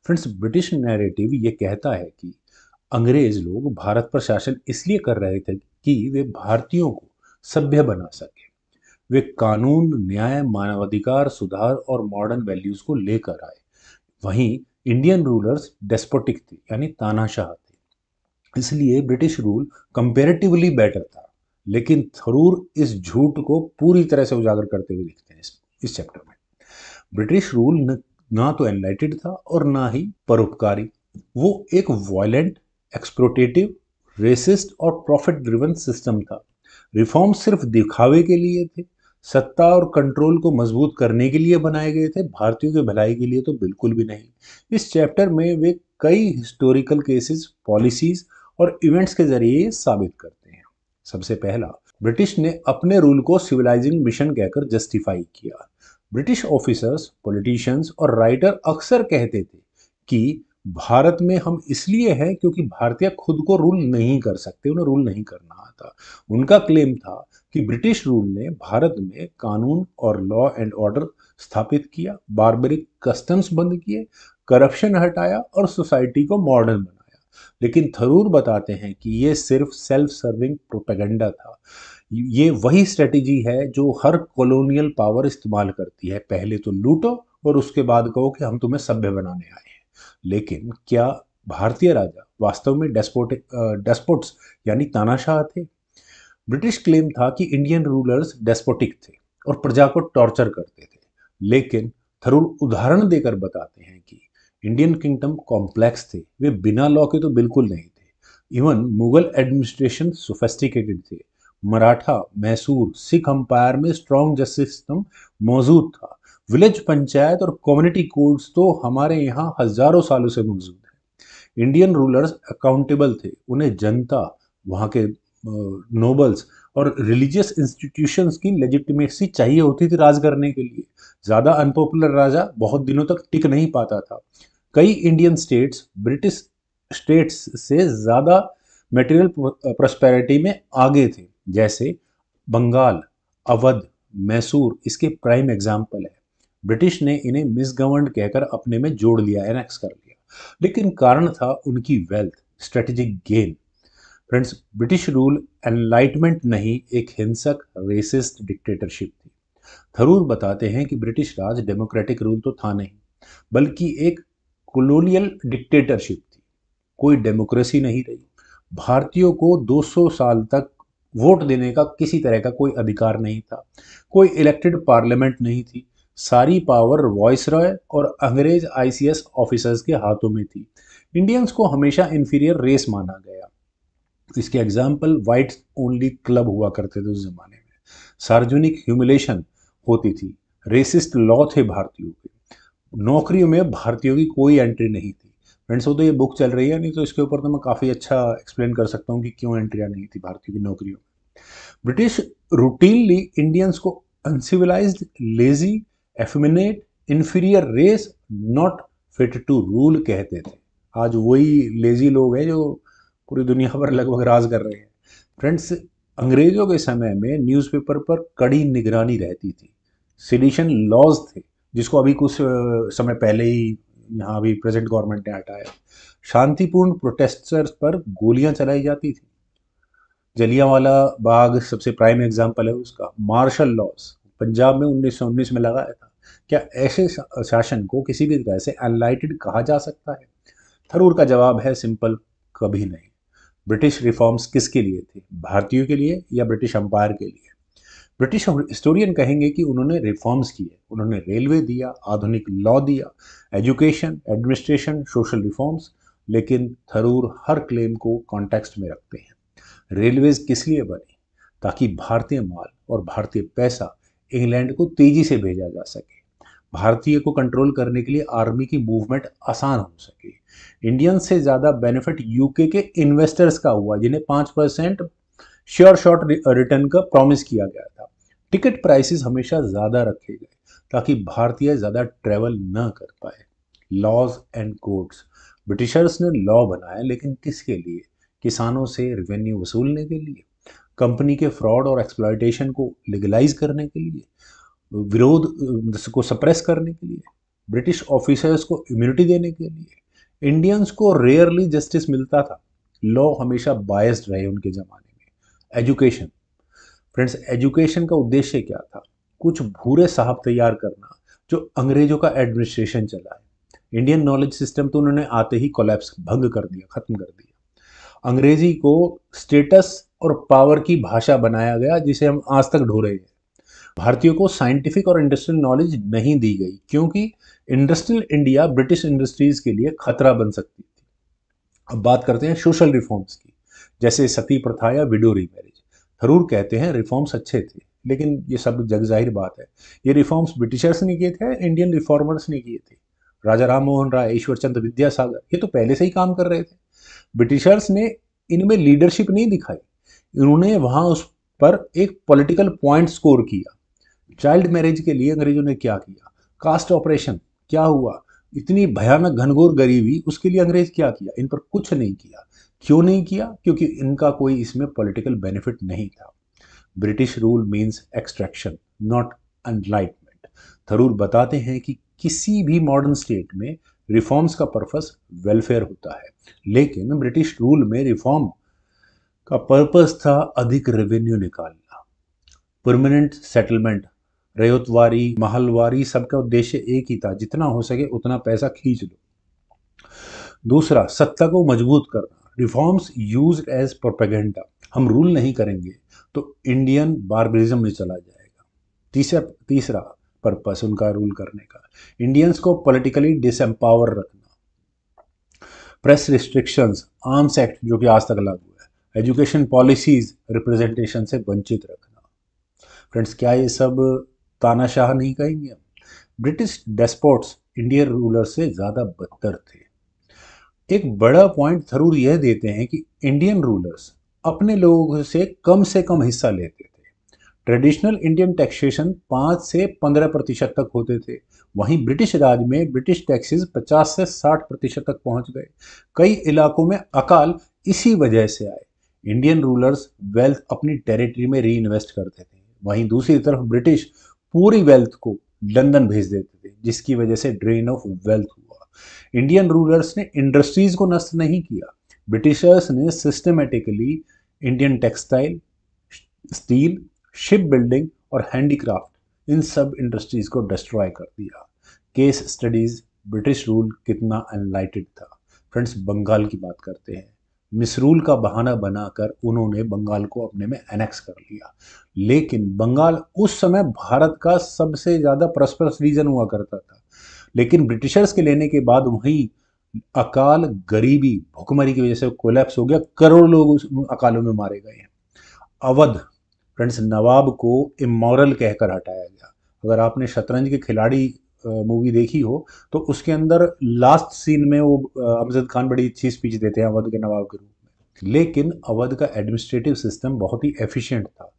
फ्रेंड्स, ब्रिटिश नैरेटिव ये कहता है कि अंग्रेज लोग भारत पर शासन इसलिए कर रहे थे कि वे भारतीयों को सभ्य बना सके। वे कानून, न्याय, मानवाधिकार, सुधार और मॉडर्न वैल्यूज को लेकर आए। वहीं इंडियन रूलर्स डेस्पोटिक थे यानी तानाशाह थे, इसलिए ब्रिटिश रूल कंपैरेटिवली बेटर था। लेकिन थरूर इस झूठ को पूरी तरह से उजागर करते हुए लिखते हैं इस चैप्टर में। ब्रिटिश रूल ना तो एनलाइटेड था और ना ही परोपकारी। वो एक वायलेंट, एक्सप्लोटेटिव, रेसिस्ट और प्रॉफिट ड्रिवन सिस्टम था। रिफॉर्म सिर्फ दिखावे के लिए थे, सत्ता और कंट्रोल को मजबूत करने के लिए बनाए गए थे, भारतीयों की भलाई के लिए तो बिल्कुल भी नहीं। इस चैप्टर में वे कई हिस्टोरिकल केसेस, पॉलिसीज और इवेंट्स के जरिए साबित करते हैं। सबसे पहला, ब्रिटिश ने अपने रूल को सिविलाइजिंग मिशन कहकर जस्टिफाई किया। ब्रिटिश ऑफिसर्स, पॉलिटिशियंस और राइटर अक्सर कहते थे कि भारत में हम इसलिए हैं क्योंकि भारतीय खुद को रूल नहीं कर सकते, उन्हें रूल नहीं करना आता। उनका क्लेम था कि ब्रिटिश रूल ने भारत में कानून और लॉ एंड ऑर्डर स्थापित किया, बारबरिक कस्टम्स बंद किए, करप्शन हटाया और सोसाइटी को मॉडर्न बनाया। लेकिन थरूर बताते हैं कि ये सिर्फ सेल्फ सर्विंग प्रोपेगेंडा था। ये वही स्ट्रेटेजी है जो हर कॉलोनियल पावर इस्तेमाल करती है, पहले तो लूटो और उसके बाद कहो कि हम तुम्हें सभ्य बनाने आए हैं। लेकिन क्या भारतीय राजा वास्तव में डेस्पोट्स यानी तानाशाह थे? ब्रिटिश क्लेम था कि इंडियन रूलर्स डेस्पोटिक थे और प्रजा को टॉर्चर करते थे। लेकिन थरूर उदाहरण देकर बताते हैं कि इंडियन किंगडम कॉम्प्लेक्स थे, वे बिना लॉ के तो बिल्कुल नहीं थे। इवन मुगल एडमिनिस्ट्रेशन सोफेस्टिकेटेड थे। मराठा, मैसूर, सिख अंपायर में स्ट्रॉन्ग जस्टिस सिस्टम मौजूद था। विलेज पंचायत और कम्युनिटी कोड्स तो हमारे यहाँ हजारों सालों से मौजूद है। इंडियन रूलर्स अकाउंटेबल थे, उन्हें जनता, वहाँ के नोबल्स और रिलीजियस इंस्टीट्यूशंस की लेजिटिमेसी चाहिए होती थी राज करने के लिए। ज़्यादा अनपॉपुलर राजा बहुत दिनों तक टिक नहीं पाता था। कई इंडियन स्टेट्स ब्रिटिश स्टेट्स से ज़्यादा मटेरियल प्रॉस्पेरिटी में आगे थे, जैसे बंगाल, अवध, मैसूर इसके प्राइम एग्जाम्पल है। ब्रिटिश ने इन्हें मिसगवर्नड कहकर अपने में जोड़ लिया, एनेक्स कर लिया। लेकिन कारण था उनकी wealth, strategic gain. Friends, British rule enlightenment नहीं, एक हिंसक रेसिस्ट डिक्टेटरशिप थी। थरूर बताते हैं कि ब्रिटिश राज डेमोक्रेटिक रूल तो था नहीं, बल्कि एक कॉलोनियल डिक्टेटरशिप थी। कोई डेमोक्रेसी नहीं रही। भारतीयों को 200 साल तक वोट देने का किसी तरह का कोई अधिकार नहीं था। कोई इलेक्टेड पार्लियामेंट नहीं थी। सारी पावर वॉइसरॉय और अंग्रेज आईसीएस ऑफिसर्स के हाथों में थी। इंडियंस को हमेशा इंफीरियर रेस माना गया। इसके एग्जाम्पल वाइट ओनली क्लब हुआ करते थे उस जमाने में। सार्वजनिक ह्यूमिलेशन होती थी। रेसिस्ट लॉ थे भारतीयों के। नौकरियों में भारतीयों की कोई एंट्री नहीं थी। फ्रेंड्स, वो तो ये बुक चल रही है, नहीं तो इसके ऊपर तो मैं काफ़ी अच्छा एक्सप्लेन कर सकता हूँ कि क्यों एंट्रियाँ नहीं थी भारतीयों की नौकरियों में। ब्रिटिश रूटीनली इंडियंस को uncivilised, lazy, effeminate, inferior race, not fit to rule कहते थे। आज वही लेजी लोग हैं जो पूरी दुनिया पर लगभग राज कर रहे हैं। फ्रेंड्स, अंग्रेजों के समय में न्यूज़पेपर पर कड़ी निगरानी रहती थी। सिडिशन लॉज थे, जिसको अभी कुछ समय पहले ही यहाँ अभी प्रेजेंट गवर्नमेंट ने हटाया। शांतिपूर्ण प्रोटेस्टर्स पर गोलियां चलाई जाती थी। जलियांवाला बाग सबसे प्राइम एग्जाम्पल है उसका। मार्शल लॉस पंजाब में 1919 में लगाया था। क्या ऐसे शासन को किसी भी तरह से अनलाइटेड कहा जा सकता है? थरूर का जवाब है सिंपल, कभी नहीं। ब्रिटिश रिफॉर्म्स किसके लिए थे? भारतीयों के लिए या ब्रिटिश अंपायर के लिए? ब्रिटिश हिस्टोरियन कहेंगे कि उन्होंने रिफॉर्म्स किए। उन्होंने रेलवे दिया, आधुनिक लॉ दिया, एजुकेशन, एडमिनिस्ट्रेशन, सोशल रिफॉर्म्स। लेकिन थरूर हर क्लेम को कॉन्टेक्स्ट में रखते हैं। रेलवेज किस लिए बनी? ताकि भारतीय माल और भारतीय पैसा इंग्लैंड को तेजी से भेजा जा सके। भारतीय को कंट्रोल करने के लिए आर्मी की मूवमेंट आसान हो सके। इंडियन से ज़्यादा बेनिफिट यूके के इन्वेस्टर्स का हुआ, जिन्हें 5% श्योर शॉर्ट रिटर्न का प्रॉमिस किया गया था। टिकट प्राइसेस हमेशा ज़्यादा रखे गए ताकि भारतीय ज़्यादा ट्रैवल न कर पाए। लॉज एंड कोर्ट्स, ब्रिटिशर्स ने लॉ बनाया, लेकिन किसके लिए? किसानों से रेवेन्यू वसूलने के लिए, कंपनी के फ्रॉड और एक्सप्लॉयटेशन को लीगलाइज करने के लिए, विरोध को सप्रेस करने के लिए, ब्रिटिश ऑफिसर्स को इम्यूनिटी देने के लिए। इंडियंस को रेयरली जस्टिस मिलता था। लॉ हमेशा बायस्ड रहे उनके ज़माने में। एजुकेशन, फ्रेंड्स, एजुकेशन का उद्देश्य क्या था? कुछ भूरे साहब तैयार करना जो अंग्रेजों का एडमिनिस्ट्रेशन चला है। इंडियन नॉलेज सिस्टम तो उन्होंने आते ही कोलैप्स, भंग कर दिया, खत्म कर दिया। अंग्रेजी को स्टेटस और पावर की भाषा बनाया गया, जिसे हम आज तक ढो रहे हैं। भारतीयों को साइंटिफिक और इंडस्ट्रियल नॉलेज नहीं दी गई, क्योंकि इंडस्ट्रियल इंडिया ब्रिटिश इंडस्ट्रीज के लिए खतरा बन सकती थी। अब बात करते हैं सोशल रिफॉर्म्स की, जैसे सती प्रथा या विडो रीमैरिज। थरूर कहते हैं रिफॉर्म्स अच्छे थे, लेकिन ये सब जग जाहिर बात है, ये रिफॉर्म्स ब्रिटिशर्स ने किए थे, इंडियन रिफॉर्मर्स ने किए थे। राजा राम मोहन राय, ईश्वर चंद्र विद्यासागर, ये तो पहले से ही काम कर रहे थे। ब्रिटिशर्स ने इनमें लीडरशिप नहीं दिखाई, इन्होंने वहां उस पर एक पॉलिटिकल पॉइंट स्कोर किया। चाइल्ड मैरिज के लिए अंग्रेजों ने क्या किया? कास्ट ऑपरेशन क्या हुआ? इतनी भयानक घनघोर गरीबी, उसके लिए अंग्रेज क्या किया? इन पर कुछ नहीं किया। क्यों नहीं किया? क्योंकि इनका कोई इसमें पॉलिटिकल बेनिफिट नहीं था। British rule means extraction, not enlightenment. Tharoor बताते हैं कि किसी भी मॉडर्न स्टेट में रिफॉर्म्स का पर्पस वेलफेयर होता है, लेकिन ब्रिटिश रूल में रिफॉर्म का पर्पस था अधिक रेवेन्यू निकालना। परमानेंट सेटलमेंट, रेतवारी, महलवारी, सबका उद्देश्य एक ही था, जितना हो सके उतना पैसा खींच लो। दूसरा, सत्ता को मजबूत करना। रिफॉर्म्स यूज्ड एज प्रोपेगेंडा, हम रूल नहीं करेंगे तो इंडियन बार्बरिज्म में चला जाएगा। तीसरा पर्पस उनका रूल करने का, इंडियंस को पॉलिटिकली डिसएम्पावर रखना। प्रेस रिस्ट्रिक्शंस, आर्म्स एक्ट जो कि आज तक लागू है, एजुकेशन पॉलिसीज, रिप्रेजेंटेशन से वंचित रखना। फ्रेंड्स, क्या ये सब तानाशाह नहीं कहेंगे हम? ब्रिटिश डेस्पोट्स इंडियन रूलर से ज़्यादा बदतर थे। एक बड़ा पॉइंट थरूर यह देते हैं कि इंडियन रूलर्स अपने लोगों से कम हिस्सा लेते थे। ट्रेडिशनल इंडियन टैक्सेशन 5 से 15% तक होते थे, वहीं ब्रिटिश राज में ब्रिटिश टैक्सेस 50 से 60% तक पहुंच गए। कई इलाकों में अकाल इसी वजह से आए। इंडियन रूलर्स वेल्थ अपनी टेरिटरी में री इन्वेस्ट करते थे, वहीं दूसरी तरफ ब्रिटिश पूरी वेल्थ को लंदन भेज देते थे, जिसकी वजह से ड्रेन ऑफ वेल्थ हुआ। इंडियन रूलर्स ने इंडस्ट्रीज को नष्ट नहीं किया, ब्रिटिशर्स ने systematically Indian textile, steel, ship building और हैंडीक्राफ्ट, इन सब इंडस्ट्रीज को डिस्ट्रॉय कर दिया। केस स्टडीज, ब्रिटिश रूल कितना एनलाइटेड था। फ्रेंड्स, बंगाल की बात करते हैं। मिसरूल का बहाना बनाकर उन्होंने बंगाल को अपने में एनेक्स कर लिया, लेकिन बंगाल उस समय भारत का सबसे ज़्यादा प्रॉस्परस रीजन हुआ करता था। लेकिन ब्रिटिशर्स के लेने के बाद वहीं अकाल, गरीबी, भुखमरी की वजह से कोलैप्स हो गया, करोड़ों लोग उस अकालों में मारे गए हैं। अवध, फ्रेंड्स, नवाब को इमोरल कहकर हटाया गया। अगर आपने शतरंज के खिलाड़ी मूवी देखी हो तो उसके अंदर लास्ट सीन में वो अमजद खान बड़ी अच्छी स्पीच देते हैं अवध के नवाब के रूप में। लेकिन अवध का एडमिनिस्ट्रेटिव सिस्टम बहुत ही एफिशिएंट था।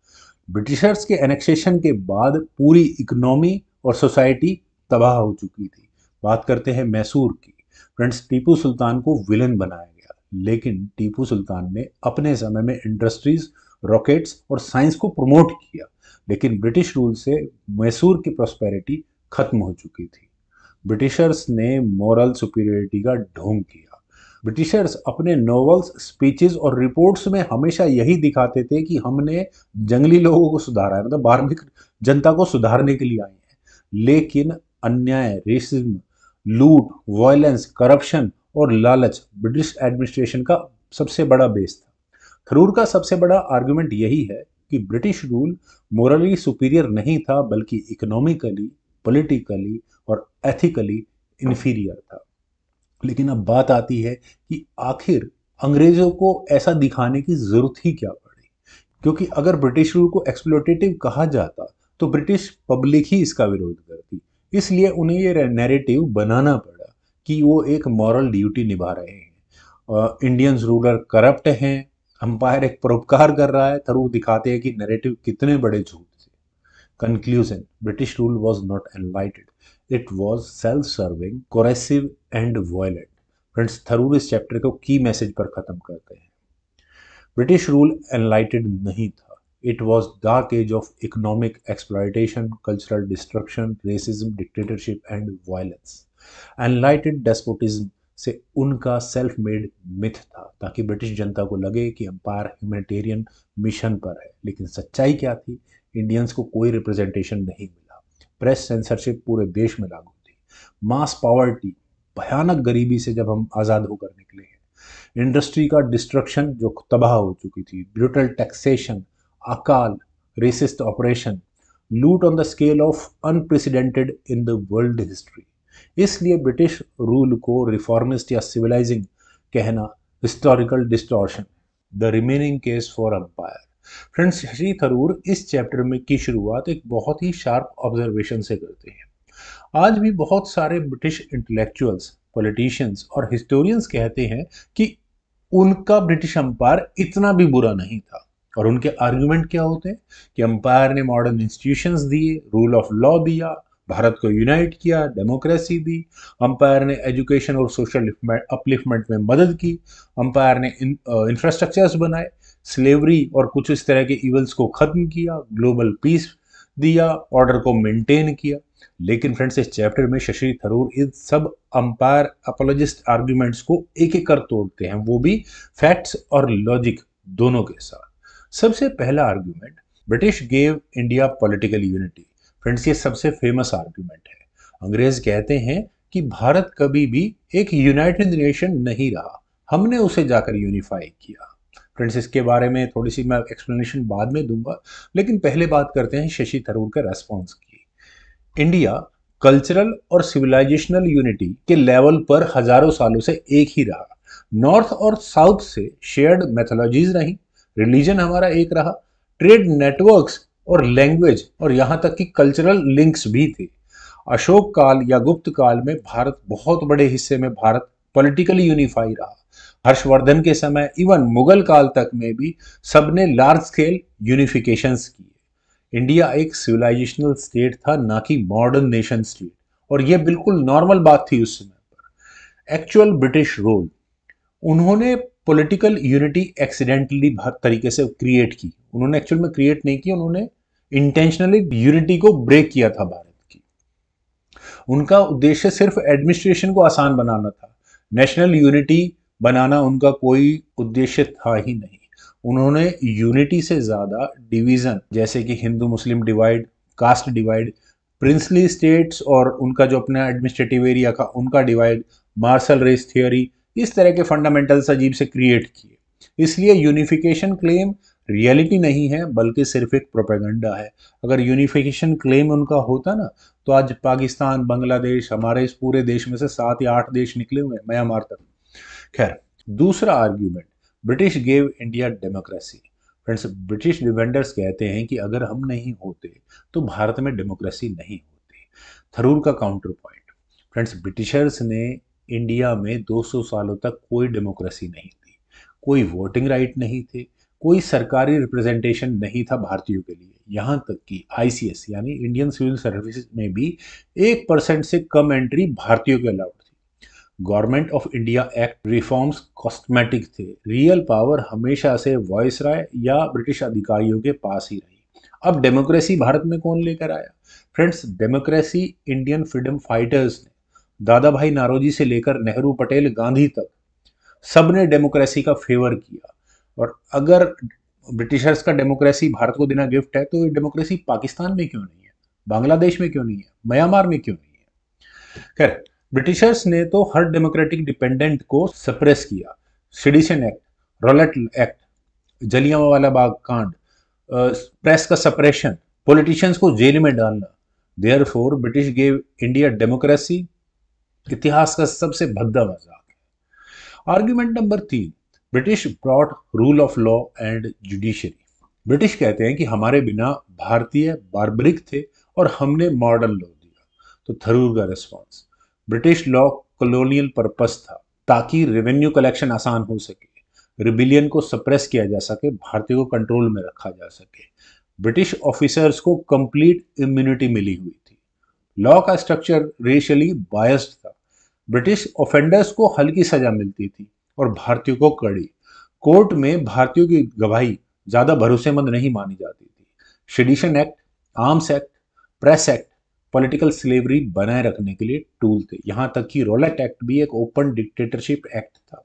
ब्रिटिशर्स के एनेक्सेशन के बाद पूरी इकोनॉमी और सोसाइटी तबाह हो चुकी थी। बात करते हैं मैसूर की। फ्रेंड्स, टीपू सुल्तान को विलन बनाया गया, लेकिन टीपू सुल्तान ने अपने समय में इंडस्ट्रीज, रॉकेट्स और साइंस को प्रमोट किया, लेकिन ब्रिटिश रूल से मैसूर की प्रॉस्पेरिटी खत्म हो चुकी थी। ब्रिटिशर्स ने मॉरल सुपीरियरिटी का ढोंग किया। ब्रिटिशर्स अपने नॉवेल्स, स्पीचेस और रिपोर्ट्स में हमेशा यही दिखाते थे कि हमने जंगली लोगों को सुधारा है, मतलब बार्मिक जनता को सुधारने के लिए आए हैं। लेकिन अन्याय, रेसिज्म, लूट, वायलेंस, करप्शन और लालच ब्रिटिश एडमिनिस्ट्रेशन का सबसे बड़ा बेस था। थरूर का सबसे बड़ा आर्गुमेंट यही है कि ब्रिटिश रूल मोरली सुपीरियर नहीं था, बल्कि इकोनॉमिकली, पॉलिटिकली और एथिकली इन्फीरियर था। लेकिन अब बात आती है कि आखिर अंग्रेजों को ऐसा दिखाने की जरूरत ही क्या पड़ी? क्योंकि अगर ब्रिटिश रूल को एक्सप्लोटेटिव कहा जाता तो ब्रिटिश पब्लिक ही इसका विरोध करती। इसलिए उन्हें ये नैरेटिव बनाना पड़ा कि वो एक मॉरल ड्यूटी निभा रहे हैं। इंडियंस रूलर करप्ट हैं, अंपायर एक परोपकार कर रहा है। थरूर दिखाते हैं कि नैरेटिव कितने बड़े झूठ थे। Conclusion, British rule was not एनलाइटेड, it was self serving, coercive and violent. Friends, Tharoor इस चैप्टर को की मैसेज पर खत्म करते हैं। ब्रिटिश रूल एनलाइटेड नहीं था, it was dark age of economic exploitation, cultural destruction, racism, dictatorship and violence. Enlightened despotism से उनका सेल्फ मेड मिथ था, ताकि ब्रिटिश जनता को लगे कि एम्पायर ह्यूमैनिटेरियन मिशन पर है। लेकिन सच्चाई क्या थी? इंडियंस को कोई रिप्रेजेंटेशन नहीं मिला, प्रेस सेंसरशिप पूरे देश में लागू थी, मास पॉवर्टी, भयानक गरीबी से जब हम आज़ाद होकर निकले हैं, इंडस्ट्री का डिस्ट्रक्शन जो तबाह हो चुकी थी, ब्रूटल टैक्सेशन, अकाल, racist operation, loot on the scale of unprecedented in the world history. इसलिए ब्रिटिश रूल को रिफॉर्मिस्ट या सिविलाइजिंग कहना historical distortion. The remaining case for empire. Friends, Shashi Tharoor इस चैप्टर में की शुरुआत एक बहुत ही शार्प ऑब्जर्वेशन से करते हैं। आज भी बहुत सारे ब्रिटिश इंटेलेक्चुअल्स, पॉलिटिशियंस और हिस्टोरियंस कहते हैं कि उनका ब्रिटिश अंपायर इतना भी बुरा नहीं था। और उनके आर्गुमेंट क्या होते हैं कि अंपायर ने मॉडर्न इंस्टीट्यूशंस दिए, रूल ऑफ लॉ दिया, भारत को यूनाइट किया, डेमोक्रेसी दी, अंपायर ने एजुकेशन और सोशल अपलिफ्टमेंट में मदद की, अंपायर ने इंफ्रास्ट्रक्चर्स बनाए, स्लेवरी और कुछ इस तरह के इवल्स को खत्म किया, ग्लोबल पीस दिया, ऑर्डर को मेंटेन किया। लेकिन फ्रेंड्स, इस चैप्टर में शशि थरूर इन सब अंपायर अपोलोजिस्ट आर्ग्यूमेंट्स को एक एक कर तोड़ते हैं, वो भी फैक्ट्स और लॉजिक दोनों के साथ। सबसे पहला argument, British gave India political unity. Friends, ये सबसे फेमस आर्ग्यूमेंट है। अंग्रेज कहते हैं कि भारत कभी भी एक यूनाइटेड नेशन नहीं रहा, हमने उसे जाकर यूनिफाई किया। फ्रेंड्स, इसके बारे में थोड़ी सी मैं एक्सप्लेनेशन बाद में दूंगा, लेकिन पहले बात करते हैं शशि थरूर के रेस्पॉन्स की। इंडिया कल्चरल और सिविलाइजेशनल यूनिटी के लेवल पर हजारों सालों से एक ही रहा। नॉर्थ और साउथ से शेयर्ड मेथोलॉजीज रही, रिलीजन हमारा एक रहा, ट्रेड नेटवर्क्स और लैंग्वेज और यहां तक कि कल्चरल लिंक्स भी थे। अशोक काल या गुप्त काल में भारत बहुत बड़े हिस्से में भारत पॉलिटिकली यूनिफाई रहा। हर्षवर्धन के समय इवन मुगल काल तक में भी सबने लार्ज स्केल यूनिफिकेशंस किए। इंडिया एक सिविलाइजेशनल स्टेट था, ना कि मॉडर्न नेशन स्टेट, और यह बिल्कुल नॉर्मल बात थी उस समय पर। एक्चुअल ब्रिटिश रोल, उन्होंने पॉलिटिकल यूनिटी एक्सीडेंटली तरीके से क्रिएट की। उन्होंने एक्चुअल में क्रिएट नहीं की, उन्होंने इंटेंशनली यूनिटी को ब्रेक किया था भारत की। उनका उद्देश्य सिर्फ एडमिनिस्ट्रेशन को आसान बनाना था, नेशनल यूनिटी बनाना उनका कोई उद्देश्य था ही नहीं। उन्होंने यूनिटी से ज्यादा डिवीजन, जैसे कि Hindu Muslim divide, caste divide, princely states और उनका जो अपना एडमिनिस्ट्रेटिव एरिया का उनका डिवाइड, मार्शल रेस थियोरी, इस तरह के फंडामेंटल्स अजीब से क्रिएट किए। इसलिए यूनिफिकेशन क्लेम रियलिटी नहीं है, बल्कि सिर्फ एक प्रोपेगेंडा है। अगर यूनिफिकेशन क्लेम उनका होता ना, तो आज पाकिस्तान, बांग्लादेश, हमारे इस पूरे देश में से 7 या 8 देश निकले हुए हैं, म्यांमार तक। खैर, दूसरा argument, British gave India democracy. Friends, British defenders कहते हैं कि अगर हम नहीं होते तो भारत में डेमोक्रेसी नहीं होती। थरूर का काउंटर पॉइंट, फ्रेंड्स, ब्रिटिशर्स ने इंडिया में 200 सालों तक कोई डेमोक्रेसी नहीं थी, कोई वोटिंग राइट नहीं थे, कोई सरकारी रिप्रेजेंटेशन नहीं था भारतीयों के लिए। यहाँ तक कि आईसीएस यानी इंडियन सिविल सर्विस में भी 1% से कम एंट्री भारतीयों के अलाउड थी। Government of India act reforms cosmetic थे, रियल पावर हमेशा से वॉइसराय या ब्रिटिश अधिकारियों के पास ही रही। अब डेमोक्रेसी भारत में कौन लेकर आया? Friends, democracy Indian freedom fighters ने, दादा भाई नारोजी से लेकर नेहरू, पटेल, गांधी तक सबने डेमोक्रेसी का फेवर किया। और अगर ब्रिटिशर्स का डेमोक्रेसी भारत को देना गिफ्ट है, तो ये डेमोक्रेसी पाकिस्तान में क्यों नहीं है, बांग्लादेश में क्यों नहीं है, म्यांमार में क्यों नहीं है? खैर, ब्रिटिशर्स ने तो हर डेमोक्रेटिक डिपेंडेंट को सप्रेस किया। Sedition act, Rowlatt act, Jallianwala Bagh कांड, प्रेस का सप्रेशन, पॉलिटिशियंस को जेल में डालना। Therefore British gave India democracy इतिहास का सबसे भद्दा मजाक है। Argument number 3, British brought rule of law and judiciary. British कहते हैं कि हमारे बिना भारतीय बार्बरिक थे और हमने मॉडर्न लॉ दिया। तो थरूर का response, British law colonial purpose था ताकि रेवेन्यू कलेक्शन आसान हो सके, रिबिलियन को सप्रेस किया जा सके, भारतीयों को कंट्रोल में रखा जा सके। ब्रिटिश ऑफिसर्स को कंप्लीट इम्यूनिटी मिली हुई थी। लॉ का स्ट्रक्चर रेशियली बायस्ड था। ब्रिटिश ऑफेंडर्स को हल्की सजा मिलती थी और भारतीयों को कड़ी। कोर्ट में भारतीयों की गवाही ज्यादा भरोसेमंद नहीं मानी जाती थी। Sedition act, arms act, press act political slavery बनाए रखने के लिए टूल थे। यहां तक कि रोलेट एक्ट भी एक ओपन डिक्टेटरशिप एक्ट था।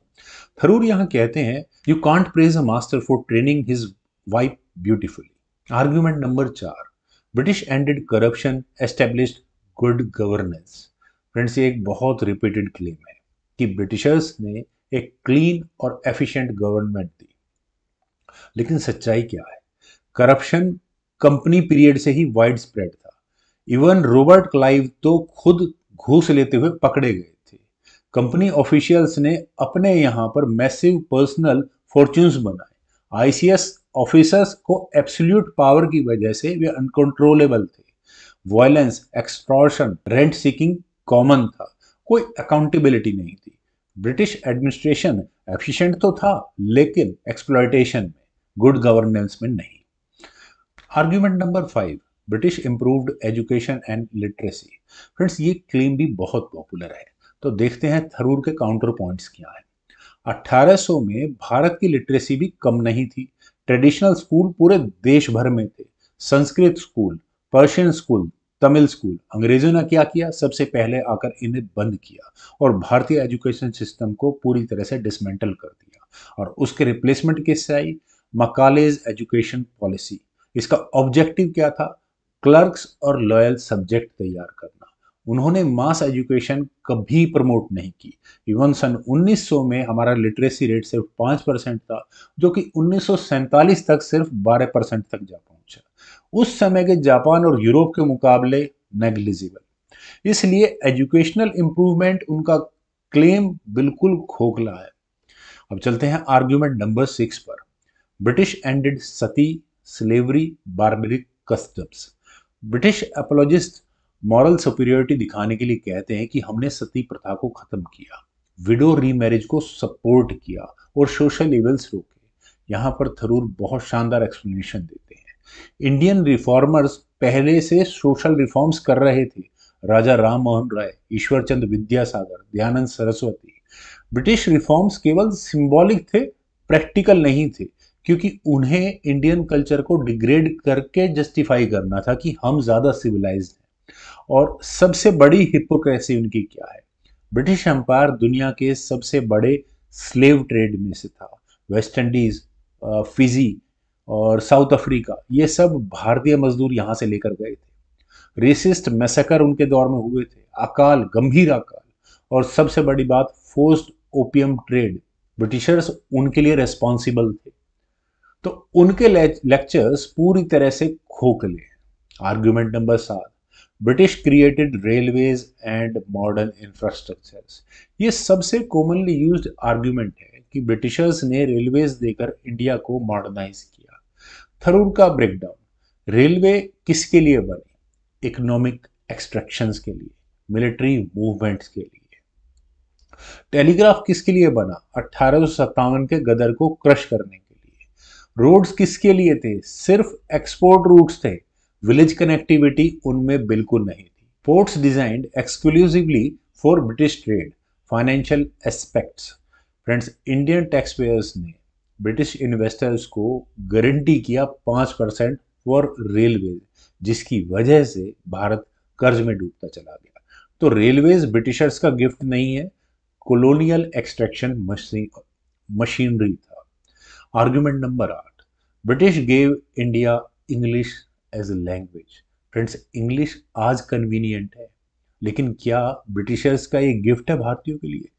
थरूर यहां कहते हैं, you can't praise a master for training his wife beautifully. Argument number 4, British ended corruption, established good governance. Friends, ये एक बहुत रिपीटेड क्लेम है कि ब्रिटिशर्स ने एक क्लीन और एफिशिएंट गवर्नमेंट दी। लेकिन सच्चाई क्या है? करप्शन कंपनी पीरियड से ही वाइड स्प्रेड था। इवन रॉबर्ट क्लाइव तो खुद घूस लेते हुए पकड़े गए थे। कंपनी ऑफिशियल्स ने अपने यहां पर मैसिव पर्सनल फॉर्च्यून्स बनाए। आईसीएस ऑफिसर्स को एब्सोल्यूट पावर की वजह से वे अनकंट्रोलेबल थे। Violence, extortion, rent seeking common था। कोई अकाउंटेबिलिटी नहीं थी। ब्रिटिश एडमिनिस्ट्रेशन एफिशिएंट तो था, लेकिन एक्सप्लॉयटेशन में, गुड गवर्नेंस में नहीं। Argument number 5, British improved education and literacy. Friends, ये क्लेम भी बहुत पॉपुलर है। तो देखते हैं थरूर के काउंटर पॉइंट्स क्या है। 1800 में भारत की लिटरेसी भी कम नहीं थी। ट्रेडिशनल स्कूल पूरे देश भर में थे। Sanskrit school, Persian school, Tamil school. अंग्रेजों ने क्या किया? सबसे पहले आकर इन्हें बंद किया और भारतीय एजुकेशन सिस्टम को पूरी तरह से डिसमेंटल कर दिया। और उसके रिप्लेसमेंट किससे आई? मकालेज एजुकेशन पॉलिसी। इसका ऑब्जेक्टिव क्या था? क्लर्क्स और लॉयल सब्जेक्ट तैयार करना। उन्होंने मास एजुकेशन कभी प्रमोट नहीं की। इवन सन 1900 में हमारा लिटरेसी रेट सिर्फ 5% था, जो कि 1947 तक सिर्फ 12% तक जा पहुंचा। उस समय के जापान और यूरोप के मुकाबले नेग्लिजिबल। इसलिए एजुकेशनल इंप्रूवमेंट उनका क्लेम बिल्कुल खोखला है। अब चलते हैं आर्ग्यूमेंट नंबर 6 पर। British ended sati, slavery, barbaric customs. British apologist moral superiority दिखाने के लिए कहते हैं कि हमने सती प्रथा को खत्म किया, विडो रीमैरिज को सपोर्ट किया और सोशल इवल्स रोके। यहां पर थरूर बहुत शानदार एक्सप्लेनेशन देते हैं। इंडियन रिफॉर्मर्स पहले से सोशल रिफॉर्म्स कर रहे थे। राजा राम मोहन राय, ईश्वर चंद्र विद्यासागर, दयानंद सरस्वती। ब्रिटिश रिफॉर्म्स केवल सिंबॉलिक थे, प्रैक्टिकल नहीं थे, क्योंकि उन्हें इंडियन कल्चर को डिग्रेड करके जस्टिफाई करना था कि हम ज्यादा सिविलाइज्ड हैं। और सबसे बड़ी हिपोक्रेसी उनकी क्या है? ब्रिटिश एम्पायर दुनिया के सबसे बड़े स्लेव ट्रेड में से था। वेस्ट इंडीज, फिजी और साउथ अफ्रीका, ये सब भारतीय मजदूर यहां से लेकर गए थे। रेसिस्ट मैसेकर उनके दौर में हुए थे। अकाल, गंभीर अकाल। और सबसे बड़ी बात, फोर्स्ड ओपियम ट्रेड। ब्रिटिशर्स उनके लिए रेस्पॉन्सिबल थे। तो उनके लेक्चर्स पूरी तरह से खोखले हैं। Argument number 7, British created railways and modern infrastructures. ये सबसे कॉमनली यूज्ड आर्ग्यूमेंट है कि ब्रिटिशर्स ने रेलवेज देकर इंडिया को मॉडर्नाइज किया। थरूर का ब्रेकडाउन, रेलवे किसके लिए बने? इकोनॉमिक एक्सट्रैक्शंस के लिए, मिलिट्री मूवमेंट्स के लिए। टेलीग्राफ किसके लिए बना? 1857 के गदर को क्रश करने के लिए। रोड्स किसके लिए थे? सिर्फ एक्सपोर्ट रूट्स थे। विलेज कनेक्टिविटी उनमें बिल्कुल नहीं थी। Ports designed exclusively for British trade, financial aspects. Friends, Indian tax payers ने ब्रिटिश इन्वेस्टर्स को गारंटी किया 5% फॉर रेलवे, जिसकी वजह से भारत कर्ज में डूबता चला गया। तो रेलवेज ब्रिटिशर्स का गिफ्ट नहीं है, कॉलोनियल एक्सट्रैक्शन मशीनरी था। Argument number 8, British gave India English as a language. Friends, English आज कन्वीनियंट है, लेकिन क्या ब्रिटिशर्स का ये गिफ्ट है भारतीयों के लिए?